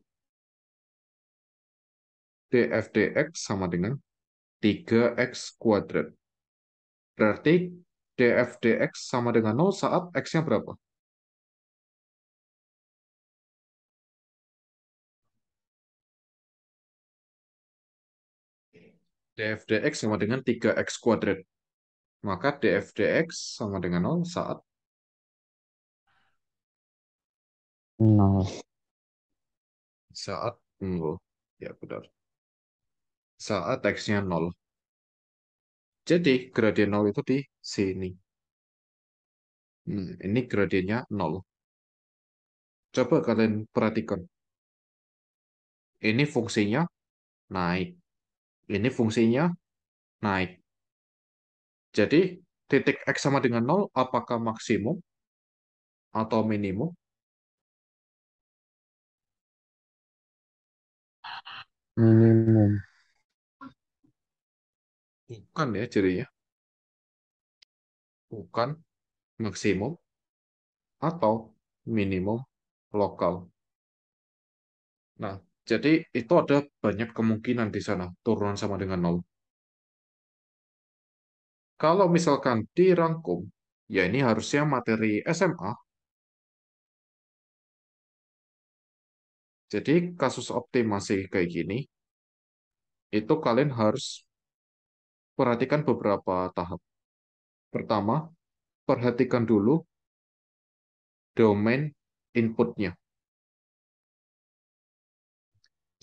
df dx sama dengan 3x kuadrat. Berarti df dx sama dengan 0 saat x-nya berapa? df dx sama dengan 3x kuadrat. Maka df dx sama dengan 0 saat 0. saat 0. Ya, benar. Saat x-nya 0. Jadi gradien 0 itu di sini. Ini gradiennya 0. Coba kalian perhatikan. Ini fungsinya naik. Ini fungsinya naik. Jadi titik x sama dengan 0 apakah maksimum atau minimum? Minimum. Bukan ya jadinya. Bukan maksimum atau minimum lokal. Nah, jadi itu ada banyak kemungkinan di sana turunan sama dengan 0. Kalau misalkan dirangkum, ya ini harusnya materi SMA. Jadi kasus optimasi kayak gini, itu kalian harus perhatikan beberapa tahap. Pertama, perhatikan dulu domain inputnya.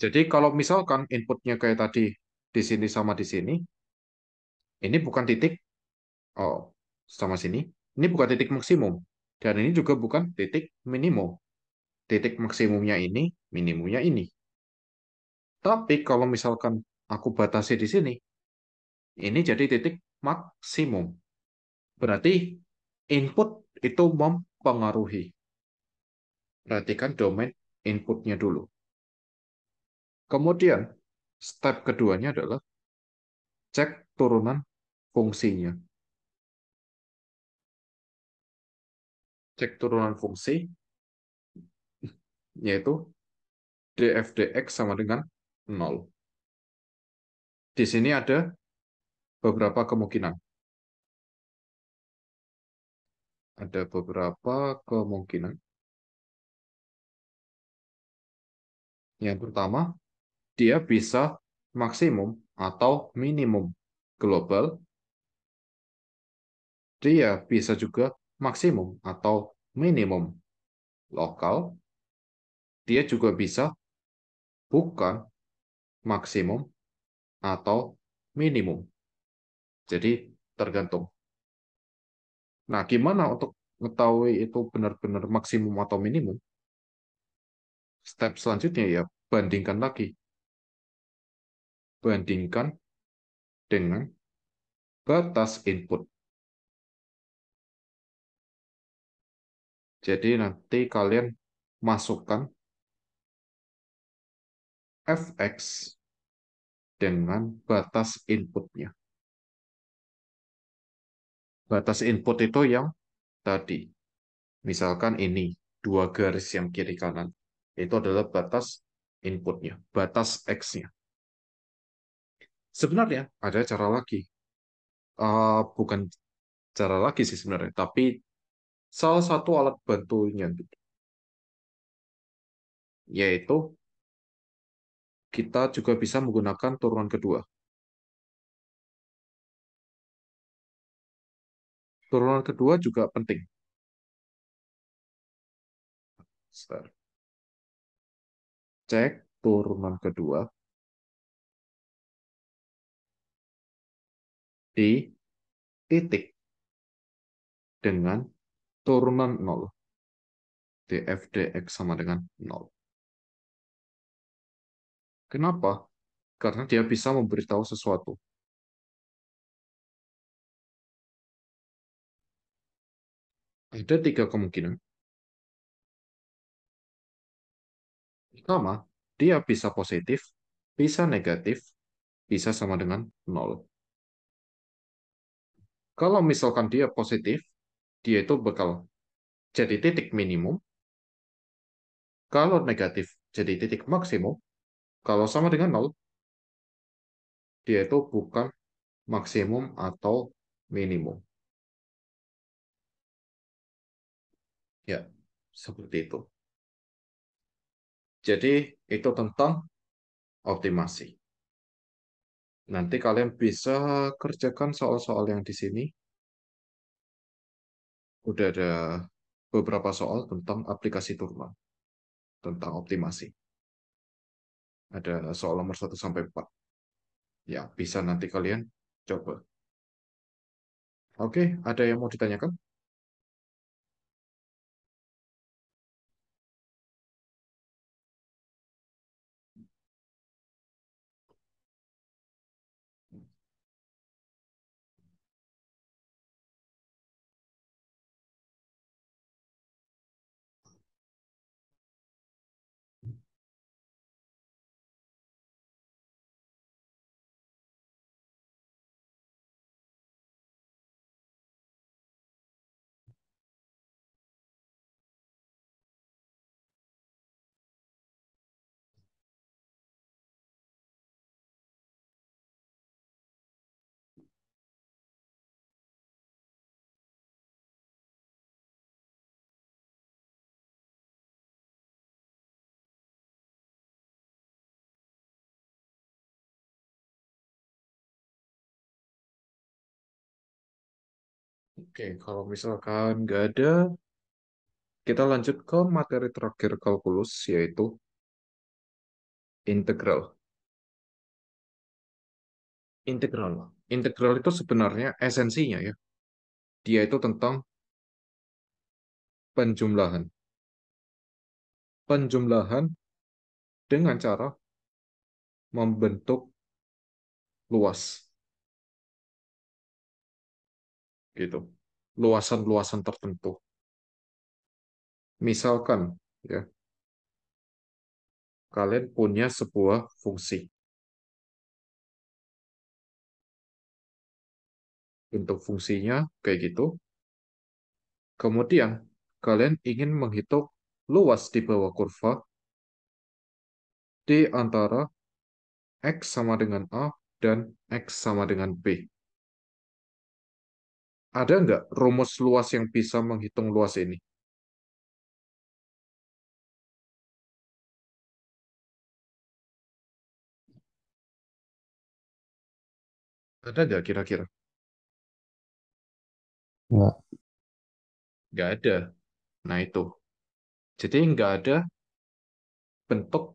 Jadi kalau misalkan inputnya kayak tadi di sini sama di sini, ini bukan titik oh sama sini, ini bukan titik maksimum dan ini juga bukan titik minimum. Titik maksimumnya ini, minimumnya ini. Tapi kalau misalkan aku batasi di sini, ini jadi titik maksimum. Berarti input itu mempengaruhi. Perhatikan domain inputnya dulu. Kemudian, step keduanya adalah cek turunan fungsinya. Cek turunan fungsi, yaitu df dx sama dengan 0. Di sini ada beberapa kemungkinan. Ada beberapa kemungkinan. Yang pertama, dia bisa maksimum atau minimum global. Dia bisa juga maksimum atau minimum lokal. Dia juga bisa bukan maksimum atau minimum. Jadi tergantung. Nah, gimana untuk mengetahui itu benar-benar maksimum atau minimum? Step selanjutnya ya, bandingkan lagi. Bandingkan dengan batas input. Jadi nanti kalian masukkan fx dengan batas inputnya. Batas input itu yang tadi. Misalkan ini, dua garis yang kiri kanan. Itu adalah batas inputnya, batas X-nya. Sebenarnya ada cara lagi. Bukan cara lagi sih sebenarnya, tapi salah satu alat bantunya gitu. Yaitu kita juga bisa menggunakan turunan kedua. Turunan kedua juga penting. Cek turunan kedua di titik dengan turunan 0. df dx sama dengan 0. Kenapa? Karena dia bisa memberitahu sesuatu. Ada tiga kemungkinan. Pertama, dia bisa positif, bisa negatif, bisa sama dengan 0. Kalau misalkan dia positif, dia itu bakal jadi titik minimum. Kalau negatif, jadi titik maksimum. Kalau sama dengan 0, dia itu bukan maksimum atau minimum. Ya, seperti itu. Jadi, itu tentang optimasi. Nanti kalian bisa kerjakan soal-soal yang di sini. Udah ada beberapa soal tentang aplikasi turunan, tentang optimasi. Ada soal nomor 1 sampai 4. Ya, bisa nanti kalian coba. Oke, ada yang mau ditanyakan? Oke, kalau misalkan nggak ada, kita lanjut ke materi terakhir kalkulus, yaitu integral. Integral. Integral itu sebenarnya esensinya ya. Dia itu tentang penjumlahan. Penjumlahan dengan cara membentuk luas. Gitu. Luasan-luasan tertentu. Misalkan, ya, kalian punya sebuah fungsi. Bentuk fungsinya kayak gitu. Kemudian, kalian ingin menghitung luas di bawah kurva di antara X sama dengan A dan X sama dengan B. Ada nggak rumus luas yang bisa menghitung luas ini? Ada nggak kira-kira? Enggak. Nggak ada. Nah itu. Jadi nggak ada bentuk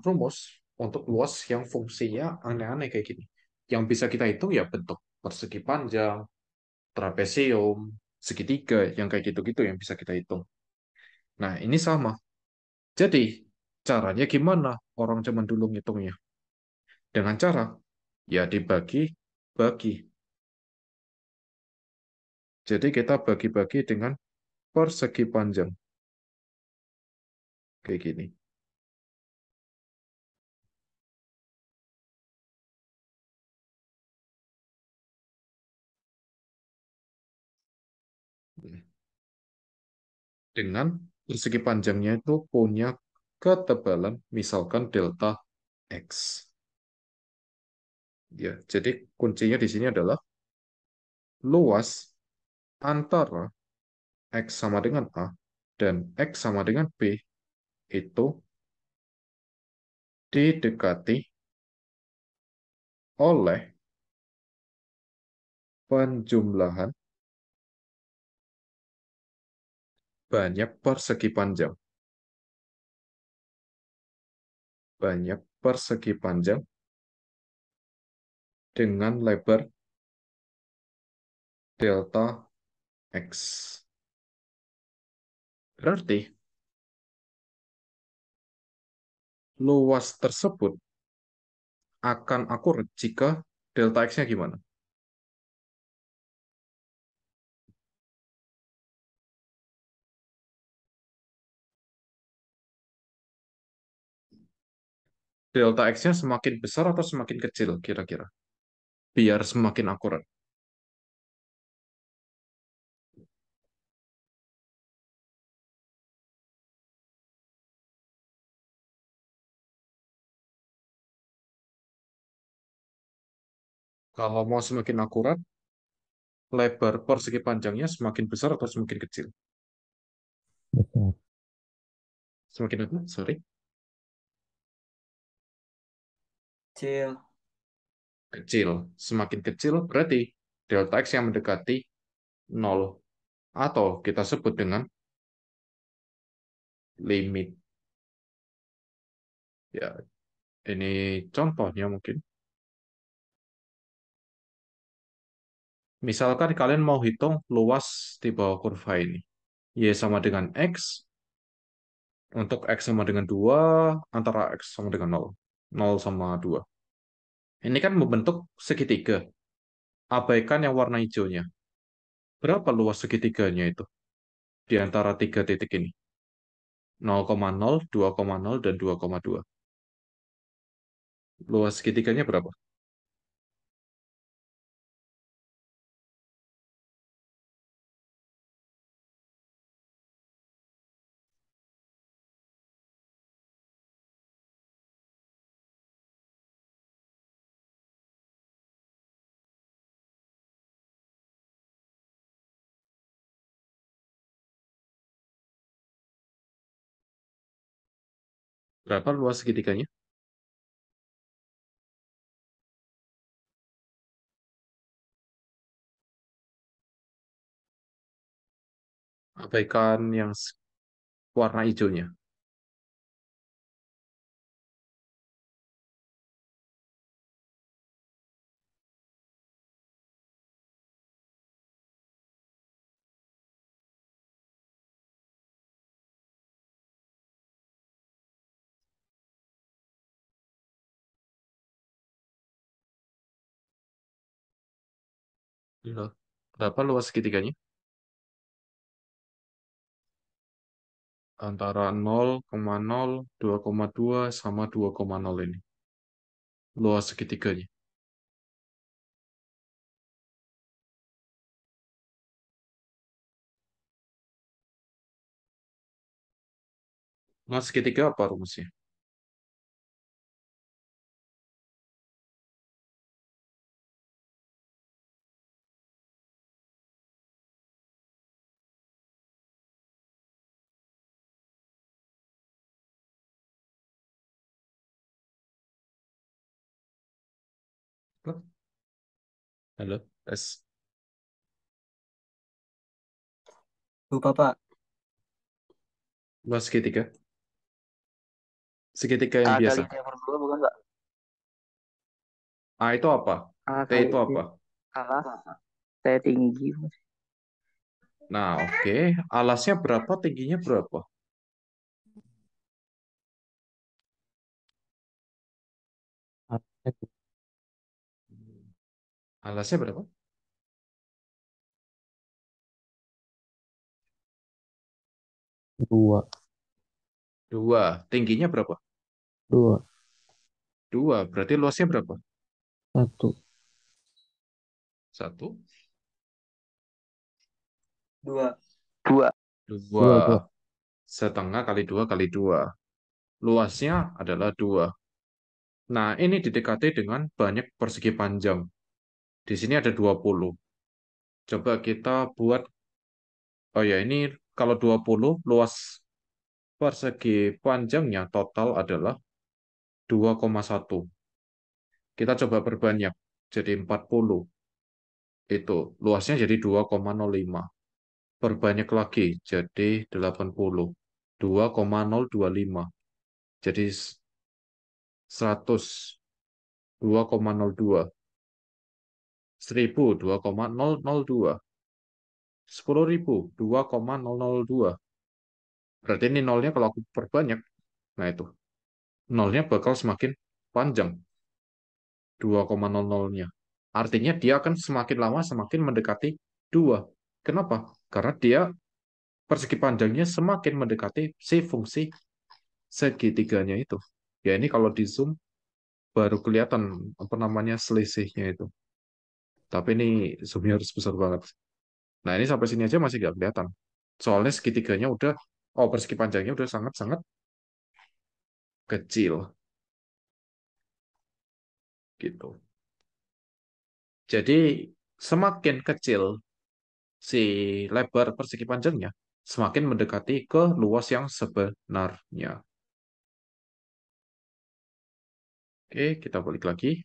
rumus untuk luas yang fungsinya aneh-aneh kayak gini. Yang bisa kita hitung ya bentuk persegi panjang, trapesium, segitiga, yang kayak gitu-gitu yang bisa kita hitung. Nah, ini sama. Jadi, caranya gimana orang zaman dulu ngitungnya? Dengan cara, ya dibagi-bagi. Jadi, kita bagi-bagi dengan persegi panjang. Kayak gini. dengan persegi panjangnya itu punya ketebalan misalkan delta X. Ya, jadi kuncinya di sini adalah luas antara X sama dengan A dan X sama dengan B itu didekati oleh penjumlahan banyak persegi panjang. Banyak persegi panjang dengan lebar delta X. Berarti luas tersebut akan akurat jika delta X-nya gimana? Delta X-nya semakin besar atau semakin kecil kira-kira? Biar semakin akurat. Kalau mau semakin akurat, lebar persegi panjangnya semakin besar atau semakin kecil? Besar. Semakin apa? Sorry. Kecil. Kecil. Semakin kecil berarti delta X yang mendekati 0. Atau kita sebut dengan limit. Ya, ini contohnya mungkin. Misalkan kalian mau hitung luas di bawah kurva ini. Y sama dengan X, untuk X sama dengan 2, antara X sama dengan 0. 0 sama 2. Ini kan membentuk segitiga. Abaikan yang warna hijaunya. Berapa luas segitiganya itu? Di antara tiga titik ini. 0,0, 2,0, dan 2,2. Luas segitiganya berapa? Berapa luas segitiganya? Abaikan yang warna hijaunya. Iya. Berapa luas segitiganya? Antara 0,0, 2,2, sama 2,0 ini. Luas segitiganya. Luas segitiga apa rumusnya? Halo, S. Lupa, Pak. Luas segitiga. Segitiga yang A biasa. kali C per 2 bukan Pak? A itu apa? A T kali itu C. apa? Alas. C tinggi. Mas. Nah, oke. Alasnya berapa, tingginya berapa? Alasnya berapa? Dua. 2. Tingginya berapa? Dua. 2. Berarti luasnya berapa? Satu. 1. Dua. 2. Dua, 2 dua. setengah kali 2 kali 2. Luasnya adalah 2. Nah, ini didekati dengan banyak persegi panjang. Di sini ada 20. Coba kita buat, oh ya ini kalau 20 luas persegi panjangnya total adalah 2,1. Kita coba perbanyak jadi 40. Itu luasnya jadi 2,05. Perbanyak lagi jadi 80. 2,025. Jadi 100. 2,02. 1000. 2,002. 10.000. 2,002. Berarti ini nolnya kalau aku perbanyak. Nah itu. Nolnya bakal semakin panjang. 2,00-nya. Artinya dia akan semakin lama semakin mendekati 2. Kenapa? Karena dia persegi panjangnya semakin mendekati si fungsi segitiganya itu. Ya ini kalau di zoom baru kelihatan apa namanya selisihnya itu. Tapi ini zoomnya harus besar banget. Nah ini sampai sini aja masih nggak kelihatan. Soalnya segitiganya udah, oh persegi panjangnya udah sangat-sangat kecil gitu. Jadi semakin kecil si lebar persegi panjangnya, semakin mendekati ke luas yang sebenarnya. Oke, kita balik lagi.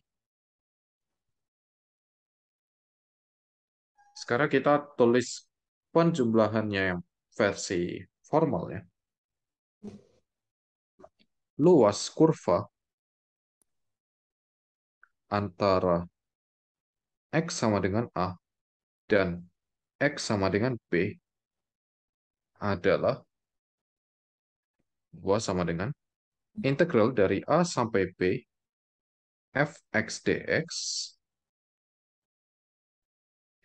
Sekarang kita tulis penjumlahannya yang versi formal ya. Luas kurva antara X sama dengan A dan X sama dengan B adalah luas sama dengan integral dari A sampai B fx dx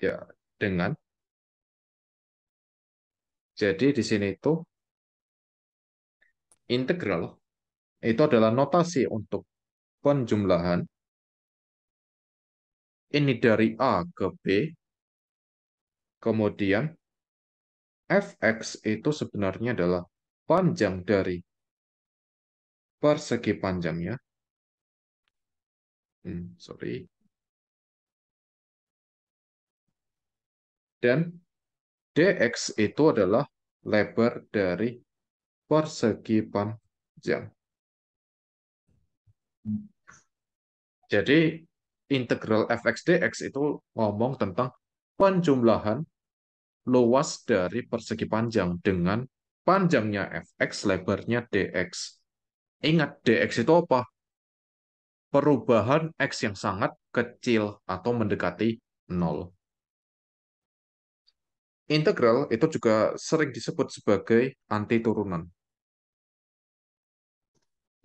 ya dengan, jadi di sini itu integral itu adalah notasi untuk penjumlahan ini dari A ke B, kemudian fx itu sebenarnya adalah panjang dari persegi panjangnya, sorry, dan dx itu adalah lebar dari persegi panjang. Jadi integral fx dx itu ngomong tentang penjumlahan luas dari persegi panjang dengan panjangnya fx, lebarnya dx. Ingat, dx itu apa? Perubahan x yang sangat kecil atau mendekati 0. Integral itu juga sering disebut sebagai anti turunan.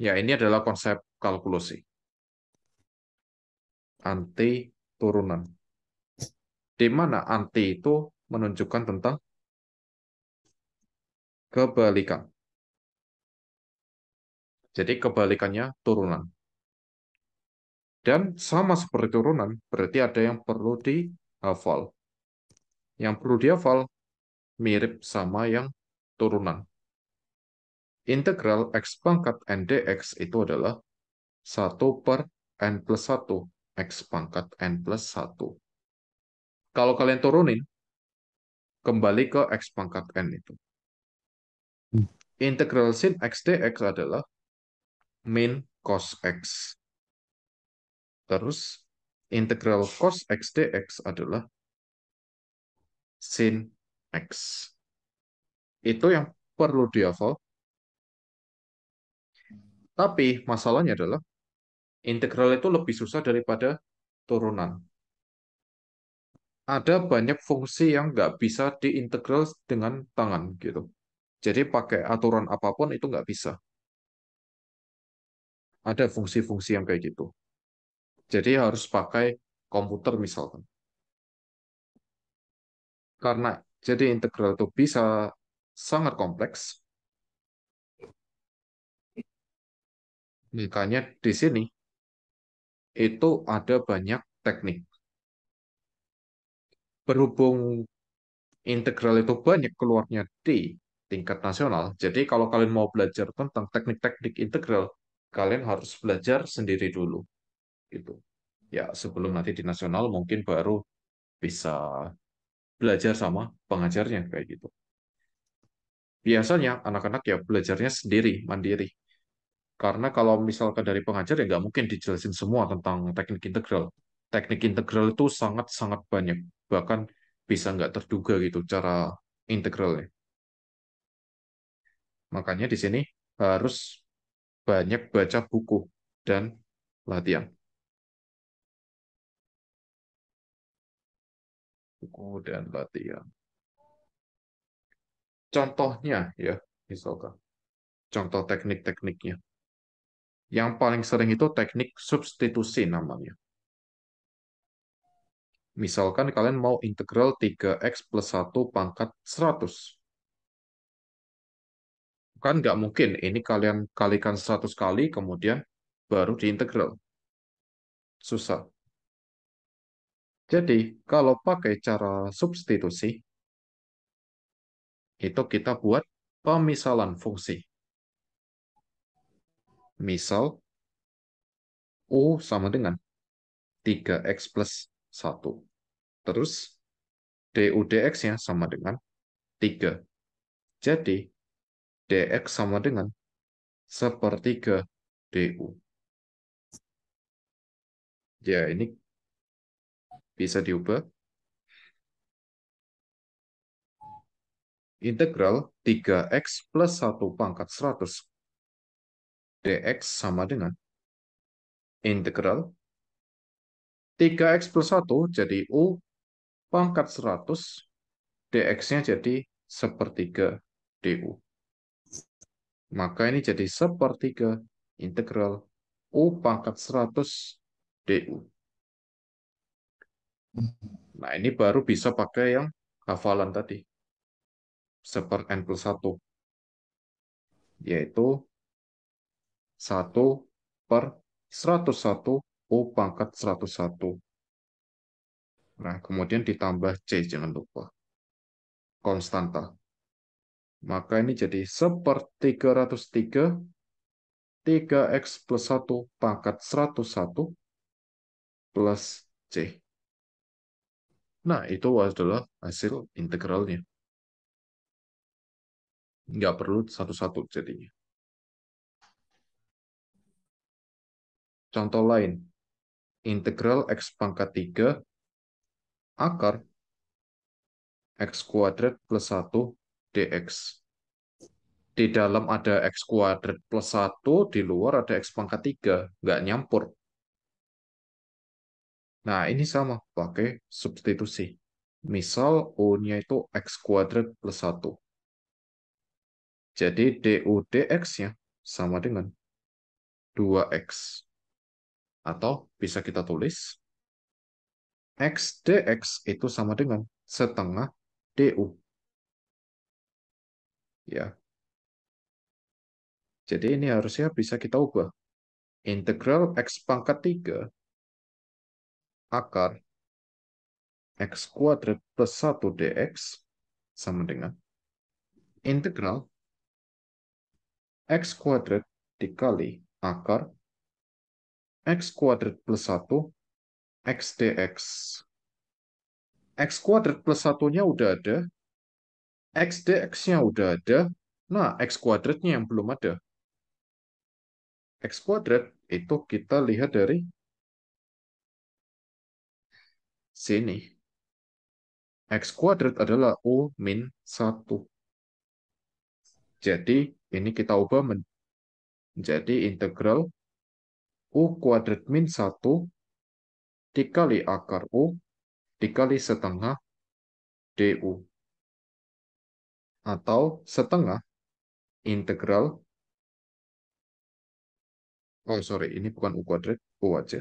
Ya, ini adalah konsep kalkulus sih. Anti turunan. Di mana anti itu menunjukkan tentang kebalikan. Jadi kebalikannya turunan. Dan sama seperti turunan, berarti ada yang perlu dihafal. Yang perlu dihafal mirip sama yang turunan. Integral x pangkat n dx itu adalah 1 per n plus 1 x pangkat n plus 1. Kalau kalian turunin, kembali ke x pangkat n itu. Integral sin x dx adalah min cos x. Terus, integral cos x dx adalah sin x. Itu yang perlu dihafal. Tapi masalahnya adalah integral itu lebih susah daripada turunan. Ada banyak fungsi yang nggak bisa diintegral dengan tangan gitu. Jadi pakai aturan apapun itu nggak bisa. Ada fungsi-fungsi yang kayak gitu. Jadi harus pakai komputer misalkan. Karena jadi integral itu bisa sangat kompleks. Makanya di sini itu ada banyak teknik. Berhubung integral itu banyak keluarnya D, tingkat nasional. Jadi kalau kalian mau belajar tentang teknik-teknik integral, kalian harus belajar sendiri dulu. Gitu. Ya, sebelum nanti di nasional mungkin baru bisa belajar sama pengajarnya kayak gitu. Biasanya anak-anak ya belajarnya sendiri, mandiri. Karena kalau misalkan dari pengajar ya nggak mungkin dijelasin semua tentang teknik integral. Teknik integral itu sangat-sangat banyak. Bahkan bisa nggak terduga gitu cara integralnya. Makanya di sini harus banyak baca buku dan latihan. Buku dan latihan. Contohnya ya, misalkan. Contoh teknik-tekniknya. Yang paling sering itu teknik substitusi namanya. Misalkan kalian mau integral 3x plus 1 pangkat 100. Kan nggak mungkin ini kalian kalikan 100 kali, kemudian baru diintegral. Susah. Jadi, kalau pakai cara substitusi, itu kita buat pemisalan fungsi. Misal, U sama dengan 3x plus 1. Terus, du dx-nya sama dengan 3. Jadi, dx sama dengan sepertiga du. Ya, ini bisa diubah. Integral 3x plus 1 pangkat 100 dx sama dengan integral 3x plus 1 jadi U pangkat 100, dx-nya jadi sepertiga du. Maka ini jadi sepertiga integral U pangkat 100 du. Nah, ini baru bisa pakai yang hafalan tadi. Seper n plus 1. Yaitu 1 per 101 U pangkat 101. Nah, kemudian ditambah C, jangan lupa. Konstanta. Maka ini jadi 1/303 3x plus 1 pangkat 101 plus C. Nah, itu adalah hasil integralnya. Nggak perlu satu-satu jadinya. Contoh lain. Integral x pangkat 3 akar x kuadrat plus 1 dx. Di dalam ada x kuadrat plus 1, di luar ada x pangkat 3. Nggak nyampur. Nah, ini sama, pakai substitusi. Misal U-nya itu x kuadrat plus 1. Jadi du dx-nya sama dengan 2x. Atau bisa kita tulis x dx itu sama dengan setengah du. Ya. Jadi ini harusnya bisa kita ubah. Integral x pangkat 3 akar x kuadrat plus 1 dx sama dengan integral x kuadrat dikali akar x kuadrat plus 1 x dx. X kuadrat plus 1-nya udah ada, x dx-nya udah ada, nah x kuadratnya yang belum ada. X kuadrat itu kita lihat dari sini. X kuadrat adalah U min 1. Jadi ini kita ubah menjadi integral U kuadrat min 1 dikali akar U dikali setengah du. Atau setengah integral, oh sorry, ini bukan U kuadrat, U aja.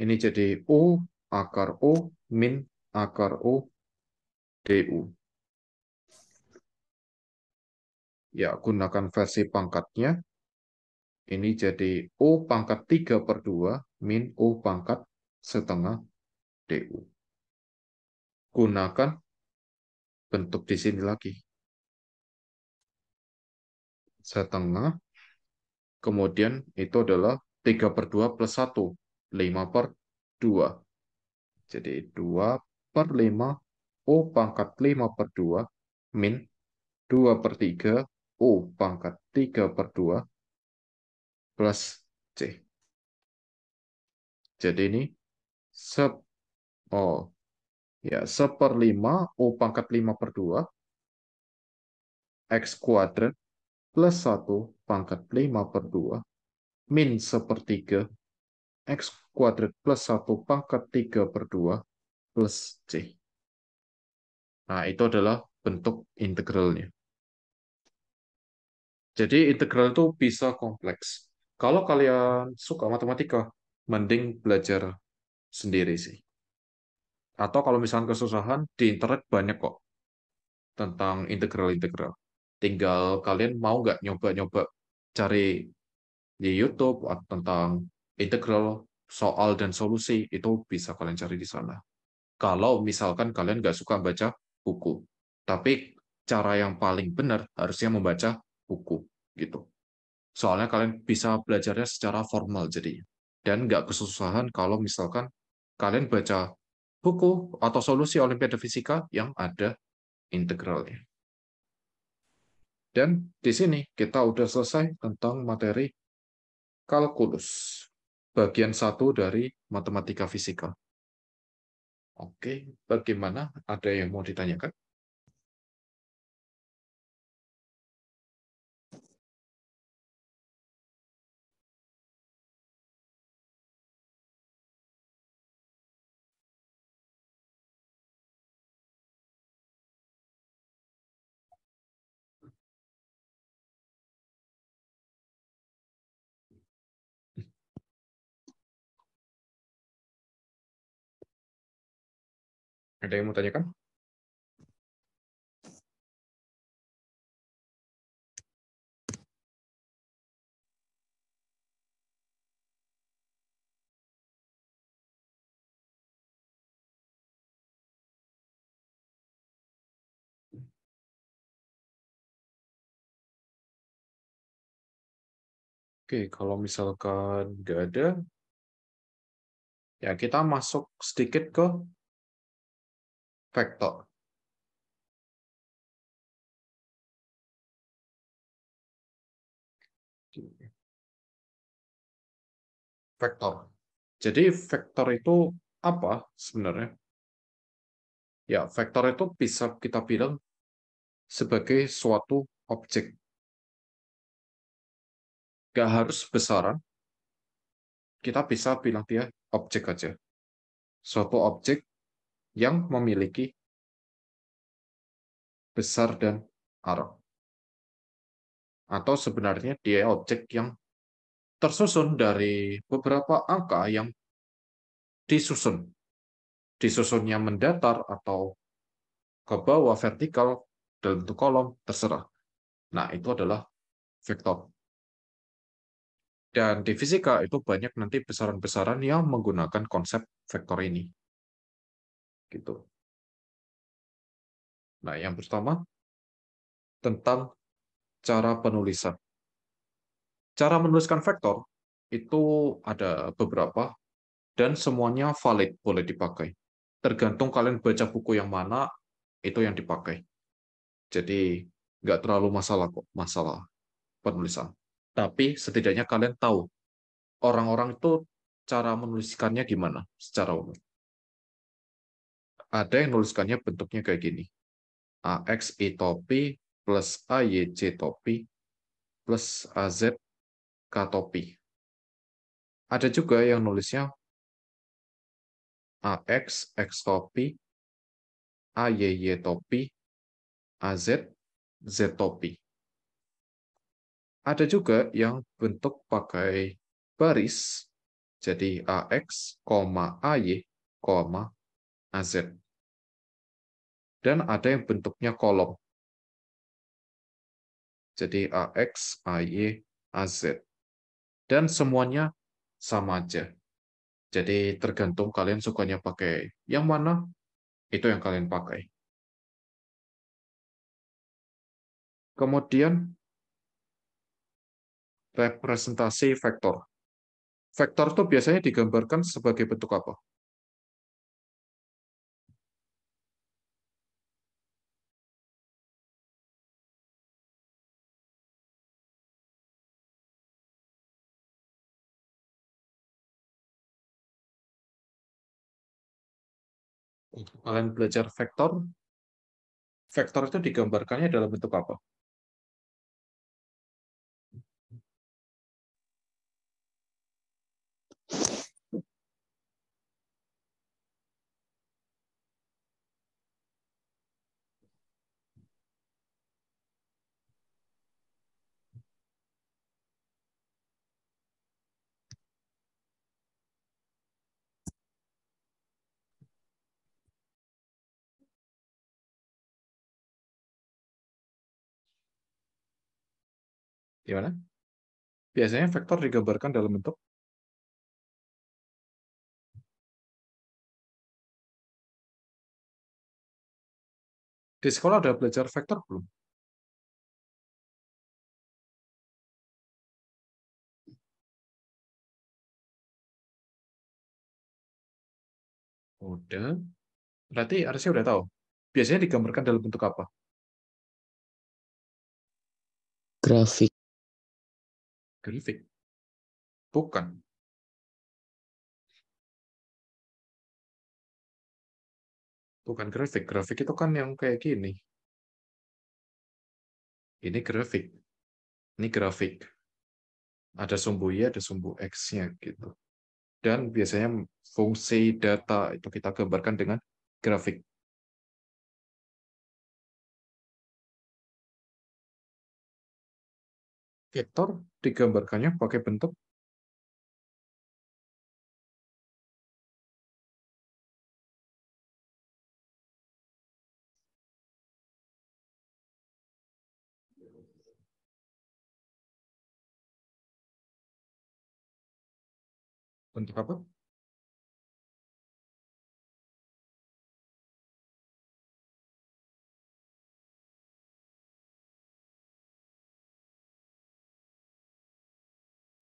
Ini jadi U akar U min akar U du. Ya, gunakan versi pangkatnya. Ini jadi U pangkat 3/2 min U pangkat setengah du. Gunakan bentuk di sini lagi. Setengah, kemudian itu adalah 3/2 plus 1, 5/2. Jadi 2/5 O pangkat 5/2 min 2/3 O pangkat 3/2 plus C. Jadi ini oh ya 1/5 O pangkat 5/2 X kuadrat plus 1 pangkat 5/2 min 1/3 X kuadrat plus 1 pangkat 3/2 plus C. Nah, itu adalah bentuk integralnya. Jadi integral itu bisa kompleks. Kalau kalian suka matematika, mending belajar sendiri sih. Atau kalau misalnya kesusahan, di internet banyak kok tentang integral-integral. Tinggal kalian mau nggak nyoba-nyoba cari di YouTube tentang integral, soal, dan solusi, itu bisa kalian cari di sana. Kalau misalkan kalian nggak suka baca buku. Tapi cara yang paling benar harusnya membaca buku. Gitu. Soalnya kalian bisa belajarnya secara formal jadi. Dan nggak kesusahan kalau misalkan kalian baca buku atau solusi Olimpiade Fisika yang ada integralnya. Dan di sini kita udah selesai tentang materi kalkulus. Bagian 1 dari matematika fisika. Oke, bagaimana? Ada yang mau ditanyakan? Ada yang mau tanyakan? Oke, kalau misalkan nggak ada, ya kita masuk sedikit ke vektor. Vektor. Jadi vektor itu apa sebenarnya? Ya, vektor itu bisa kita bilang sebagai suatu objek. Nggak harus besaran, kita bisa bilang dia objek aja. Suatu objek yang memiliki besar dan arah. Atau sebenarnya dia objek yang tersusun dari beberapa angka yang disusun. Disusunnya mendatar atau ke bawah vertikal dalam bentuk kolom, terserah. Nah, itu adalah vektor. Dan di fisika itu banyak nanti besaran-besaran yang menggunakan konsep vektor ini. Gitu. Nah, yang pertama tentang cara penulisan. Cara menuliskan vektor itu ada beberapa dan semuanya valid, boleh dipakai. Tergantung kalian baca buku yang mana, itu yang dipakai. Jadi nggak terlalu masalah kok, masalah penulisan. Tapi setidaknya kalian tahu orang-orang itu cara menuliskannya gimana secara umum. Ada yang menuliskannya bentuknya kayak gini. AX I topi plus AYJ topi plus AZ K topi. Ada juga yang nulisnya AX X topi, AYY topi, AZ Z topi. Ada juga yang bentuk pakai baris, jadi AX, AY, AZ. Dan ada yang bentuknya kolom, jadi AX, AY, AZ. Dan semuanya sama aja. Jadi tergantung kalian sukanya pakai yang mana, itu yang kalian pakai. Kemudian representasi vektor. Vektor itu biasanya digambarkan sebagai bentuk apa? Kalian belajar vektor, vektor itu digambarkannya dalam bentuk apa? Gimana? Biasanya vektor digambarkan dalam bentuk di sekolah ada belajar vektor belum? Udah. Berarti harusnya udah tahu. Biasanya digambarkan dalam bentuk apa? Grafik. Grafik. Bukan. Bukan grafik. Grafik itu kan yang kayak gini. Ini grafik. Ini grafik. Ada sumbu Y, ada sumbu X-nya gitu. Dan biasanya fungsi data itu kita gambarkan dengan grafik. Vektor digambarkannya pakai bentuk bentuk apa?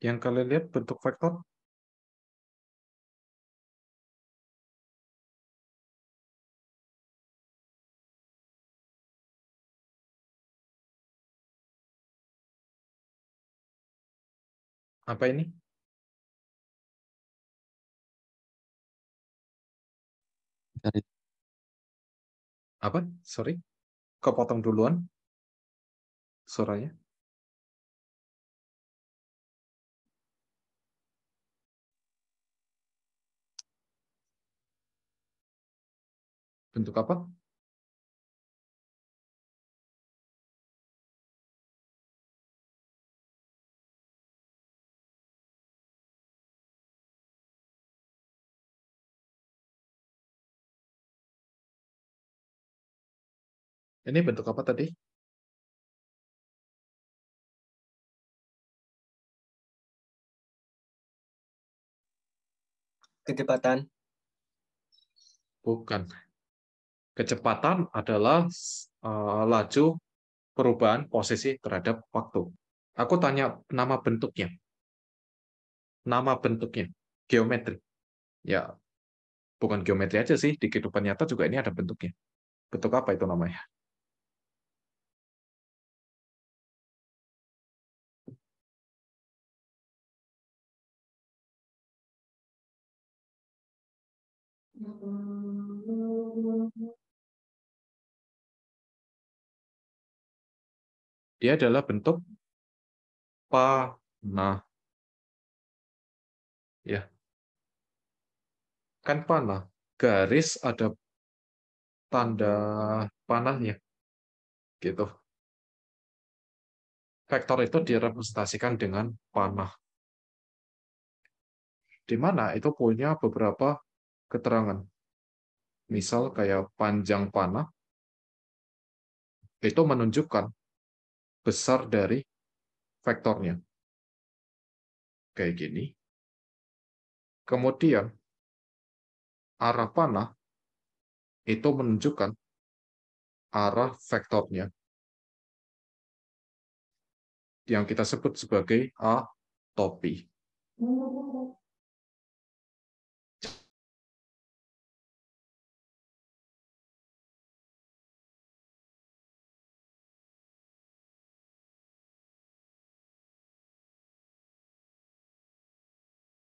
Yang kalian lihat bentuk vektor? Apa ini? Garis. Apa? Sorry. Kepotong duluan suaranya. Bentuk apa? Ini bentuk apa tadi? Kecepatan. Bukan. Kecepatan adalah laju perubahan posisi terhadap waktu. Aku tanya nama bentuknya. Nama bentuknya. Geometri. Ya, bukan geometri aja sih. Di kehidupan nyata juga ini ada bentuknya. Bentuk apa itu namanya? Dia adalah bentuk panah. Ya, kan panah. Garis ada tanda panahnya. Gitu. Vektor itu direpresentasikan dengan panah. Di mana itu punya beberapa keterangan. Misal kayak panjang panah, itu menunjukkan besar dari vektornya. Kayak gini. Kemudian, arah panah itu menunjukkan arah vektornya. yang kita sebut sebagai atopi.